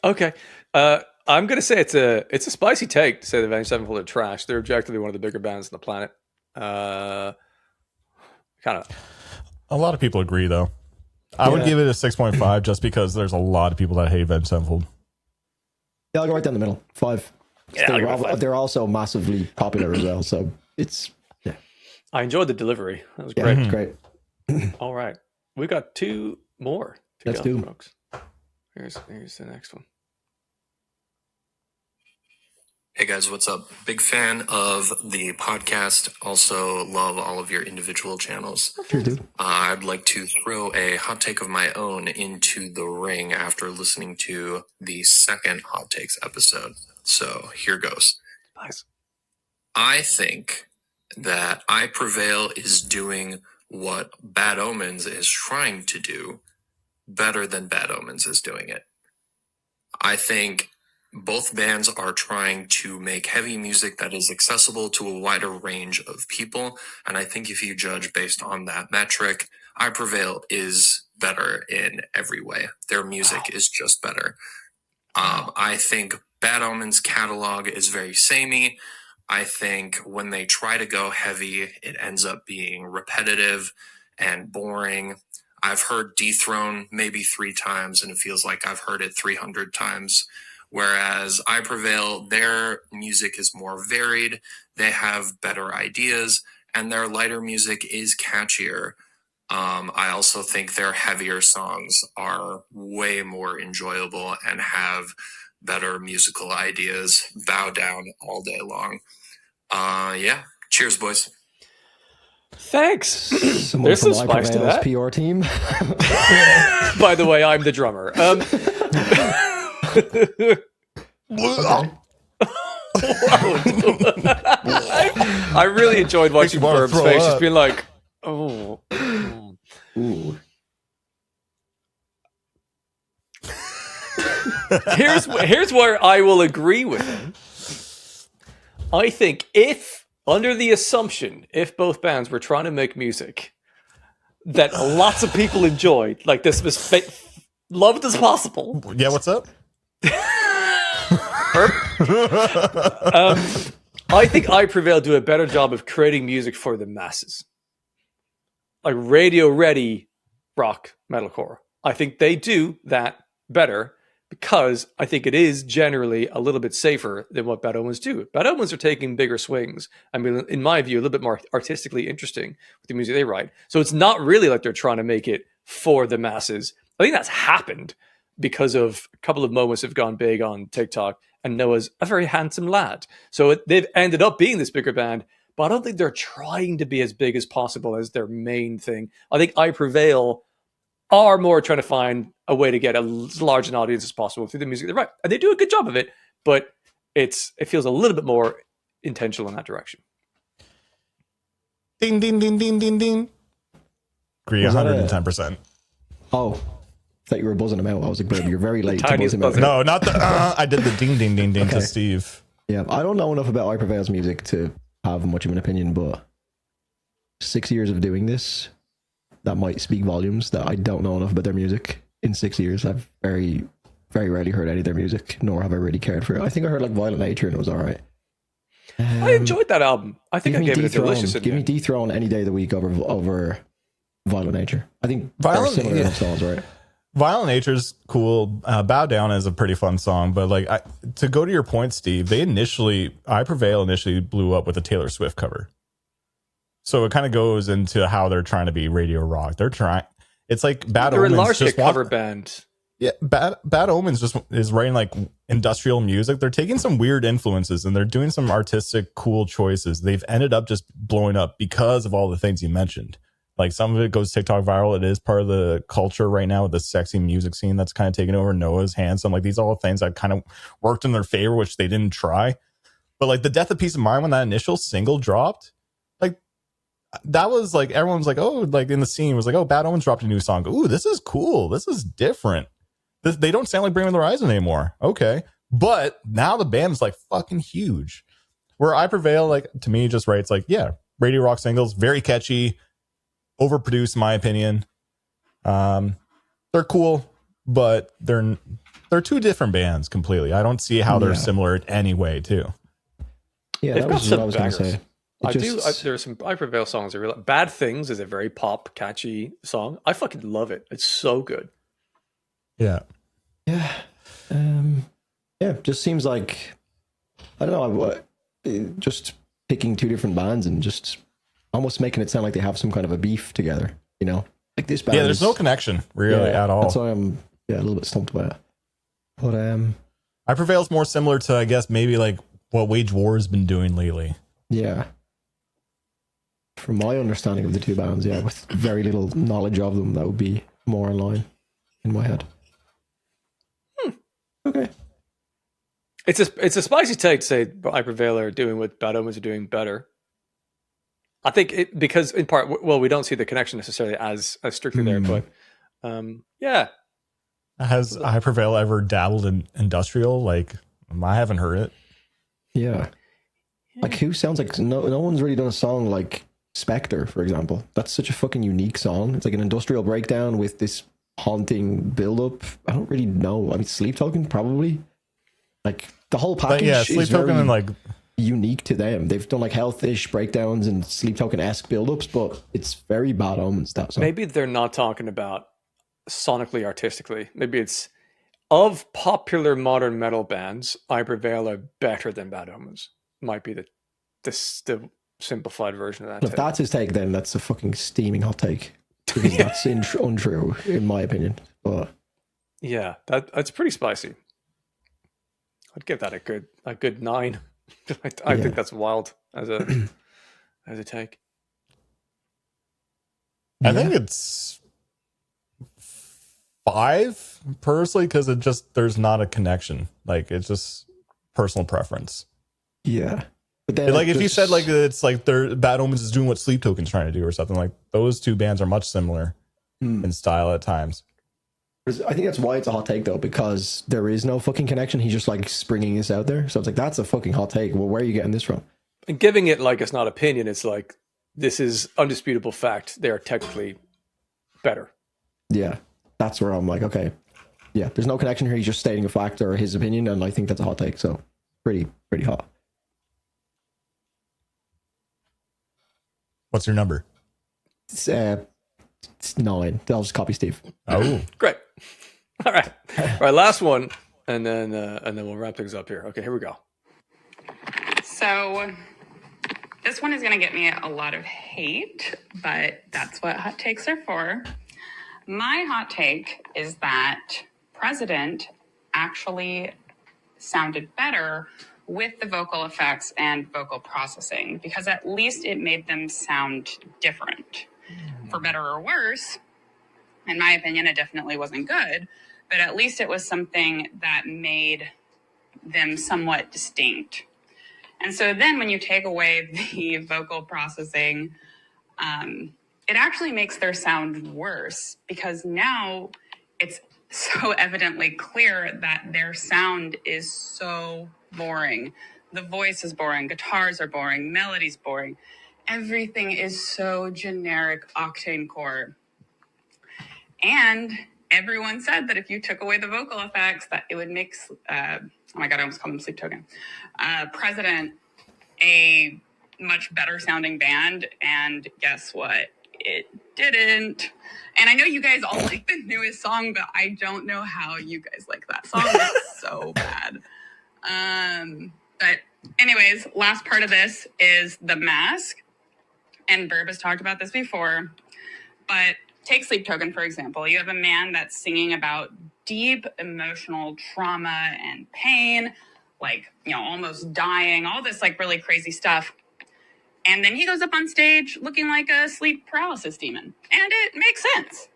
Okay. I'm gonna say it's a spicy take to say the Avenged Sevenfold are trash. They're objectively one of the bigger bands on the planet. Kind of. A lot of people agree though. I would give it a 6.5 just because there's a lot of people that hate Avenged Sevenfold. Yeah, I'll go right down the middle. 5. Yeah, they're also massively popular as well, so it's I enjoyed the delivery. That was great. great. Great. All right, we got 2 more to Let's go, do them. folks. Here's the next one. Hey guys, what's up? Big fan of the podcast. Also love all of your individual channels. Sure do. I'd like to throw a hot take of my own into the ring after listening to the second Hot Takes episode. So here goes. Nice. I think that I Prevail is doing what Bad Omens is trying to do better than Bad Omens is doing it. I think both bands are trying to make heavy music that is accessible to a wider range of people. And I think if you judge based on that metric, I Prevail is better in every way. Their music is just better. I think Bad Omens' catalog is very samey. I think when they try to go heavy, it ends up being repetitive and boring. I've heard Dethrone maybe 3 times, and it feels like I've heard it 300 times. Whereas I Prevail, their music is more varied, they have better ideas, and their lighter music is catchier. I also think their heavier songs are way more enjoyable and have better musical ideas. Bow down all day long. Yeah. Cheers, boys. Thanks. There's some spice to that. PR team. By the way, I'm the drummer. I really enjoyed watching Burb's face, just being like, "Oh, ooh." Here's where I will agree with him. I think if, under the assumption, if both bands were trying to make music that lots of people enjoyed, like this was loved as possible. Yeah, what's up? I think I Prevail do a better job of creating music for the masses, like radio ready rock metalcore. I think they do that better because I think it is generally a little bit safer than what Bad Omens do. Bad Omens are taking bigger swings. I mean, in my view, a little bit more artistically interesting with the music they write. So it's not really like they're trying to make it for the masses. I think that's happened because of a couple of moments have gone big on TikTok, and Noah's a very handsome lad. So they've ended up being this bigger band, but I don't think they're trying to be as big as possible as their main thing. I think I Prevail are more trying to find a way to get as large an audience as possible through the music they write. And they do a good job of it, but it feels a little bit more intentional in that direction. Ding, ding, ding, ding, ding, ding. Agree 110%. Oh. That you were buzzing him out. I was like, baby, you're very late to buzz him out. No, not the I did the ding ding ding ding to Steve. Yeah, I don't know enough about I Prevail's music to have much of an opinion, but 6 years of doing this, that might speak volumes that I don't know enough about their music. In 6 years, I've very, very rarely heard any of their music, nor have I really cared for it. I think I heard like Violent Nature and it was alright. I enjoyed that album. I think I gave it a delicious. Give me Dethrone any day of the week over Violent Nature. I think Violent, they're similar songs, right? Violent Nature's cool. Bow Down is a pretty fun song, but like to go to your point, Steve, I Prevail initially blew up with a Taylor Swift cover. So it kind of goes into how they're trying to be radio rock. It's like Bad Omens. They're a largely cover band. Yeah, Bad Omens just is writing like industrial music. They're taking some weird influences and they're doing some artistic, cool choices. They've ended up just blowing up because of all the things you mentioned. Like some of it goes TikTok viral. It is part of the culture right now with the sexy music scene that's kind of taken over. Noah's Handsome. Like these are all things that kind of worked in their favor, which they didn't try. But like the Death of Peace of Mind, when that initial single dropped, like that was like everyone's like, oh, like in the scene was like, oh, Bad Omens dropped a new song. Ooh, this is cool. This is different. They don't sound like Bring Me the Horizon anymore. Okay. But now the band is like fucking huge. Where I Prevail, like to me, just writes like, yeah, radio rock singles, very catchy, overproduced in my opinion. They're cool, but they're two different bands completely. I don't see how they're similar in any way too. Yeah, that was what I was going to say. There's some I Prevail songs. Bad Things is a very pop, catchy song. I fucking love it. It's so good. Yeah. Yeah. Just seems like, I don't know, just picking two different bands and just almost making it sound like they have some kind of a beef together, you know? Like this band. Yeah, there's no connection really at all. That's why I'm a little bit stumped by it. But I Prevail's more similar to, I guess, maybe like what Wage War has been doing lately. Yeah. From my understanding of the two bands, with very little knowledge of them, that would be more in line in my head. Okay. It's a spicy take to say I Prevail are doing what Bad Omens are doing better. I think because in part, well, we don't see the connection necessarily as strictly there, but yeah. Has I Prevail ever dabbled in industrial? Like, I haven't heard it. Yeah. Like, who sounds like no one's really done a song like Spectre, for example. That's such a fucking unique song. It's like an industrial breakdown with this haunting build-up. I don't really know. I mean, Sleep Token probably. Like the whole package Sleep is Token and like unique to them. They've done like health-ish breakdowns and Sleep Token-esque build-ups, but it's very Bad Omens. That song. Maybe they're not talking about sonically, artistically. Maybe it's of popular modern metal bands, I Prevail are better than Bad Omens. Might be the simplified version of that. If that's his take, then that's a fucking steaming hot take. Because that's untrue, in my opinion. But yeah, that's pretty spicy. I'd give that a good 9. I think that's wild as a take. I think it's 5 personally, because there's not a connection. Like it's just personal preference. Yeah. But then like if you said like it's like Bad Omens is doing what Sleep Token's trying to do or something, like those two bands are much similar in style at times. I think that's why it's a hot take though, because there is no fucking connection. He's just like springing this out there. So it's like, that's a fucking hot take. Well, where are you getting this from? And giving it like it's not opinion, it's like, this is undisputable fact. They are technically better. Yeah. That's where I'm like, okay. Yeah. There's no connection here. He's just stating a fact or his opinion. And I think that's a hot take. So pretty hot. What's your number? It's 9. I'll just copy Steve. Oh, great. All right. Last one, and then we'll wrap things up here. Okay, here we go. So this one is going to get me a lot of hate, but that's what hot takes are for. My hot take is that President actually sounded better with the vocal effects and vocal processing, because at least it made them sound different. For better or worse, in my opinion, it definitely wasn't good, but at least it was something that made them somewhat distinct. And so then when you take away the vocal processing, it actually makes their sound worse, because now it's so evidently clear that their sound is so boring. The voice is boring, guitars are boring, melody's boring. Everything is so generic octane core. And everyone said that if you took away the vocal effects, that it would make, oh my God, I almost called him Sleep Token, President a much better sounding band, and guess what? It didn't. And I know you guys all like the newest song, but I don't know how you guys like that song. It's so bad. But anyways, last part of this is the mask. And Burb has talked about this before, but take Sleep Token, for example. You have a man that's singing about deep emotional trauma and pain, like, you know, almost dying, all this like really crazy stuff. And then he goes up on stage looking like a sleep paralysis demon. And it makes sense.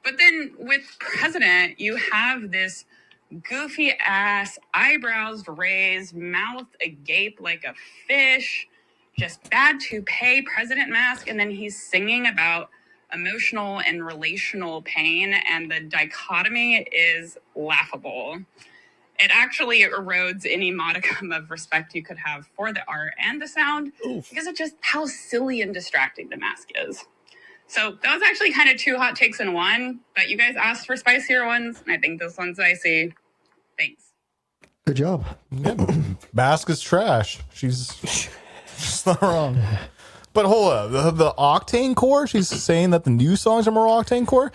But then with President, you have this goofy ass, eyebrows raised, mouth agape like a fish, just bad toupee President mask. And then he's singing about emotional and relational pain. And the dichotomy is laughable. It actually erodes any modicum of respect you could have for the art and the sound because of just how silly and distracting the mask is. So that was actually kind of two hot takes in one, but you guys asked for spicier ones, and I think this one's spicy. Thanks. Good job. Yeah. Mask is trash. She's not wrong. But hold up, the Octane Core, she's saying that the new songs are more Octane Core?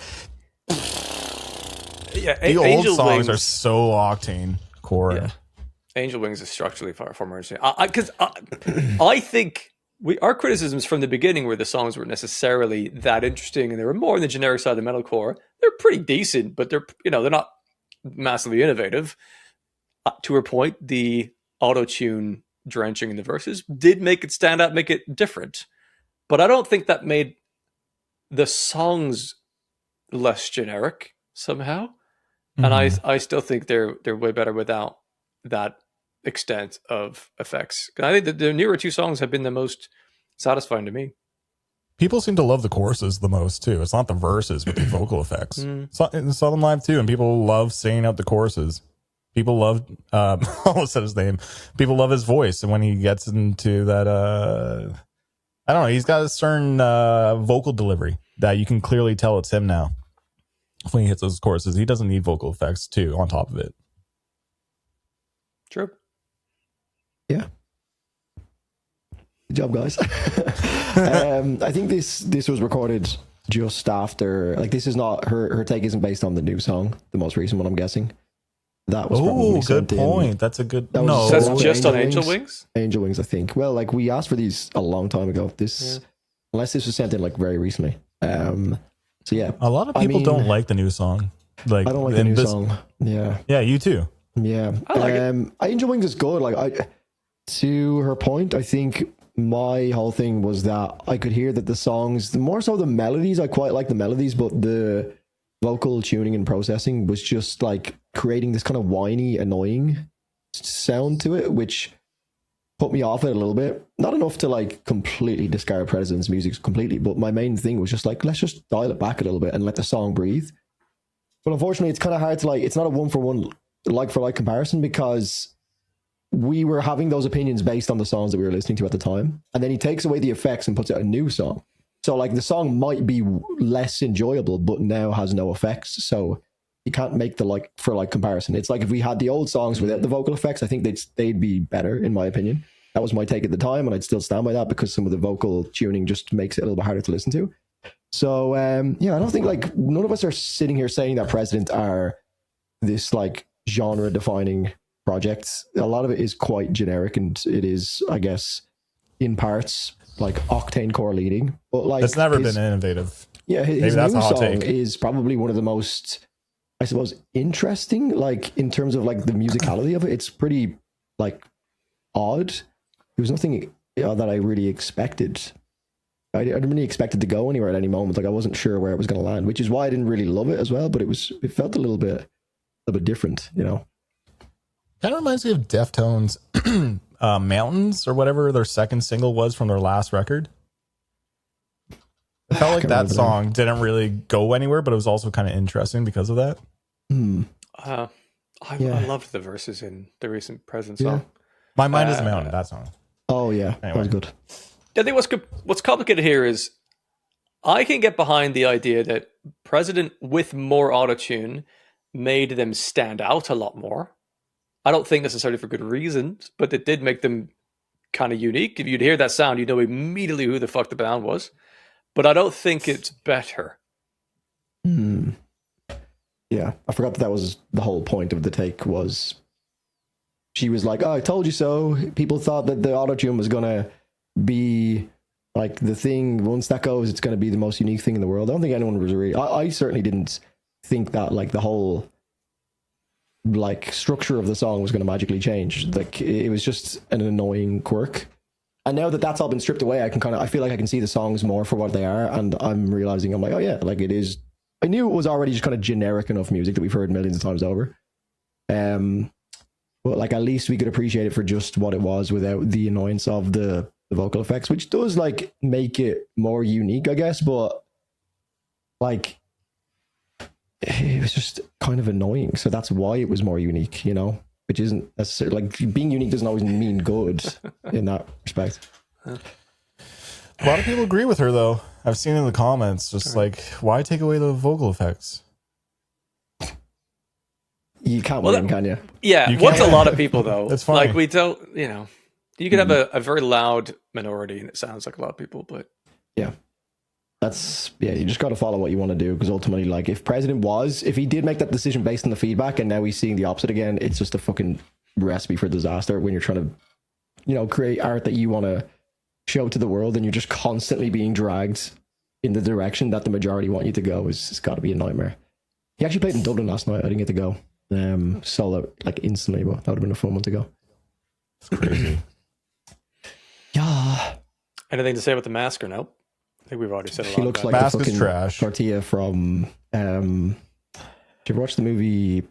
Yeah, the old Angel songs Wings are so Octane Core. Yeah. Angel Wings is structurally far more interesting. Because I think our criticisms from the beginning were the songs weren't necessarily that interesting, and they were more on the generic side of metalcore. They're pretty decent, but they're not massively innovative. To her point, the auto-tune drenching in the verses did make it stand out, make it different. But I don't think that made the songs less generic somehow. And I still think they're way better without that extent of effects. I think that the newer two songs have been the most satisfying to me. People seem to love the choruses the most too. It's not the verses with the vocal effects. Saw them live too, and people love singing out the choruses. People love I almost said his name. People love his voice, and when he gets into that I don't know, he's got a certain vocal delivery that you can clearly tell it's him now. When he hits those choruses, he doesn't need vocal effects too on top of it. True. Yeah. Good job, guys. I think this was recorded just after. Like, this is not her take. Isn't based on the new song, the most recent one. I'm guessing that was. Oh, good point. That's a good. That's just on Angel Wings. Angel Wings, I think. Well, like we asked for these a long time ago. Unless this was sent in like very recently. So yeah, a lot of people don't like the new song. Like, I don't like the new song. Yeah, you too. Yeah, I like it. Angel Wings is good. Like, to her point, I think my whole thing was that I could hear that the songs, more so the melodies, I quite like the melodies, but the vocal tuning and processing was just like creating this kind of whiny, annoying sound to it, which put me off it a little bit. Not enough to like completely discard President's music completely, but my main thing was just like, let's just dial it back a little bit and let the song breathe. But unfortunately, it's kind of hard to like, it's not a one-for-one like-for-like comparison, because we were having those opinions based on the songs that we were listening to at the time, and then he takes away the effects and puts out a new song. So like the song might be less enjoyable, but now has no effects, so you can't make the like for like comparison. It's like if we had the old songs without the vocal effects, I think they'd be better, in my opinion. That was my take at the time, and I'd still stand by that, because some of the vocal tuning just makes it a little bit harder to listen to. So yeah, I don't think, like, none of us are sitting here saying that President are this like genre defining projects. A lot of it is quite generic, and it is, I guess, in parts like Octane Core leading, but like it's never been innovative. Yeah, his new song is probably one of the most, I suppose, interesting, like in terms of like the musicality of it. It's pretty like odd. There was nothing that I really expected. I didn't really expect it to go anywhere at any moment. Like, I wasn't sure where it was going to land, which is why I didn't really love it as well. But it felt a little bit different, you know. Kind of reminds me of Deftones' Mountains, or whatever their second single was from their last record. I felt like that song didn't really go anywhere, but it was also kind of interesting because of that. I loved the verses in the recent President song. My Mind is a Mountain, that song. Oh yeah, anyway. That was good. I think what's complicated here is I can get behind the idea that President with more autotune made them stand out a lot more. I don't think necessarily for good reasons, but it did make them kind of unique. If you'd hear that sound, you know immediately who the fuck the band was. But I don't think it's better. Yeah, I forgot that was the whole point of the take. Was she was like, "Oh, I told you so." People thought that the autotune was gonna be like the thing. Once that goes, it's gonna be the most unique thing in the world. I don't think anyone was really. I certainly didn't think that like the whole like structure of the song was gonna magically change. Like it was just an annoying quirk. And now that that's all been stripped away, I feel like I can see the songs more for what they are, and I'm realizing I'm like, oh yeah, like it is. I knew it was already just kind of generic enough music that we've heard millions of times over. But like at least we could appreciate it for just what it was without the annoyance of the vocal effects, which does like make it more unique, I guess. But like it was just kind of annoying, so that's why it was more unique, you know. Which isn't necessarily like being unique doesn't always mean good in that respect. A lot of people agree with her though. I've seen in the comments just like, why take away the vocal effects? You can't win, can you? Yeah, what's a lot of people though? It's fine. Like we don't, you know, you could have a very loud minority and it sounds like a lot of people, but yeah. You just got to follow what you want to do, because ultimately, like, if he did make that decision based on the feedback and now he's seeing the opposite again, it's just a fucking recipe for disaster when you're trying to, you know, create art that you want to show to the world and you're just constantly being dragged in the direction that the majority want you to go. It's got to be a nightmare. He actually played in Dublin last night. I didn't get to go solo like instantly, but that would have been a fun one to go. It's crazy. Yeah. Anything to say about the mask or no? I think we've already said a lot. He looks like Mask the is fucking trash. tortilla from. Did you ever watch the movie?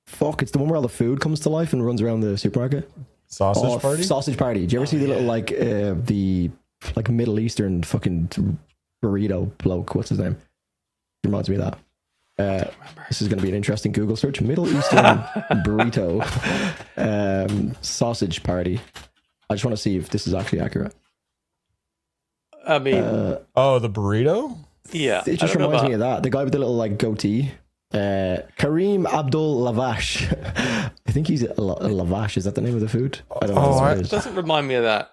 Fuck! It's the one where all the food comes to life and runs around the supermarket. Sausage Party. Sausage Party. Did you ever see the little like the like Middle Eastern fucking burrito bloke? What's his name? Reminds me of that. This is going to be an interesting Google search. Middle Eastern burrito sausage party. I just want to see if this is actually accurate. I mean, the burrito? Yeah. It just reminds me of that. The guy with the little like goatee. Kareem Abdul Lavash. I think he's a Lavash. Is that the name of the food? I don't know. It doesn't remind me of that.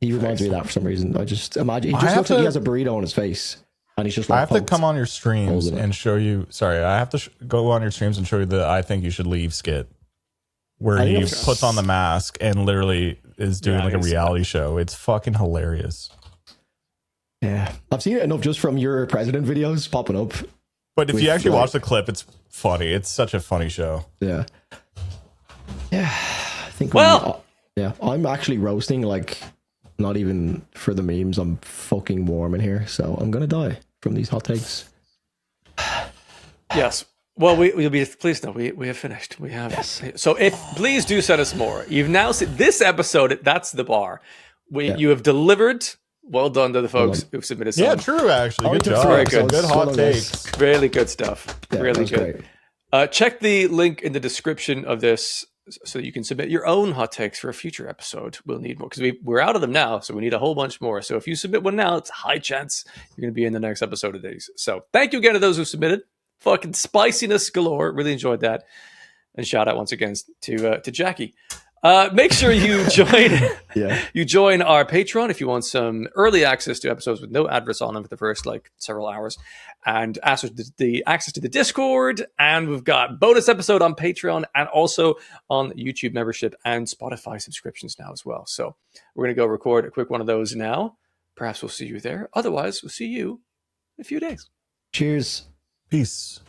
He reminds me of that for some reason. I just imagine he just looks like he has a burrito on his face. And he's just like, I have to come on your streams and show you. Sorry, I have to go on your streams and show you the I think you should leave skit, where he puts on the mask and literally is doing like a reality show. It's fucking hilarious. Yeah, I've seen it enough just from your president videos popping up. But if you actually watch the clip, it's funny. It's such a funny show. Yeah. Yeah. I think. I'm actually roasting like. Not even for the memes. I'm fucking warm in here, so I'm gonna die from these hot takes. Yes. Well, we'll be pleased. No, we have finished. We have. Yes. So, please do send us more. You've now seen this episode. That's the bar. You have delivered. Well done to the folks who've submitted. Yeah, true. Actually, good job. Very good. Good hot takes. Really good stuff. Yeah, really good. Check the link in the description of this, so you can submit your own hot takes for a future episode. We'll need more because we're out of them now, so we need a whole bunch more. So if you submit one now, it's a high chance you're going to be in the next episode of these. So thank you again to those who submitted. Fucking spiciness galore. Really enjoyed that. And shout out once again to Jackie. Make sure you join our Patreon if you want some early access to episodes with no adverts on them for the first like several hours, and access to the Discord, and we've got bonus episode on Patreon and also on YouTube membership and Spotify subscriptions now as well. So we're going to go record a quick one of those now. Perhaps we'll see you there. Otherwise, we'll see you in a few days. Cheers. Peace.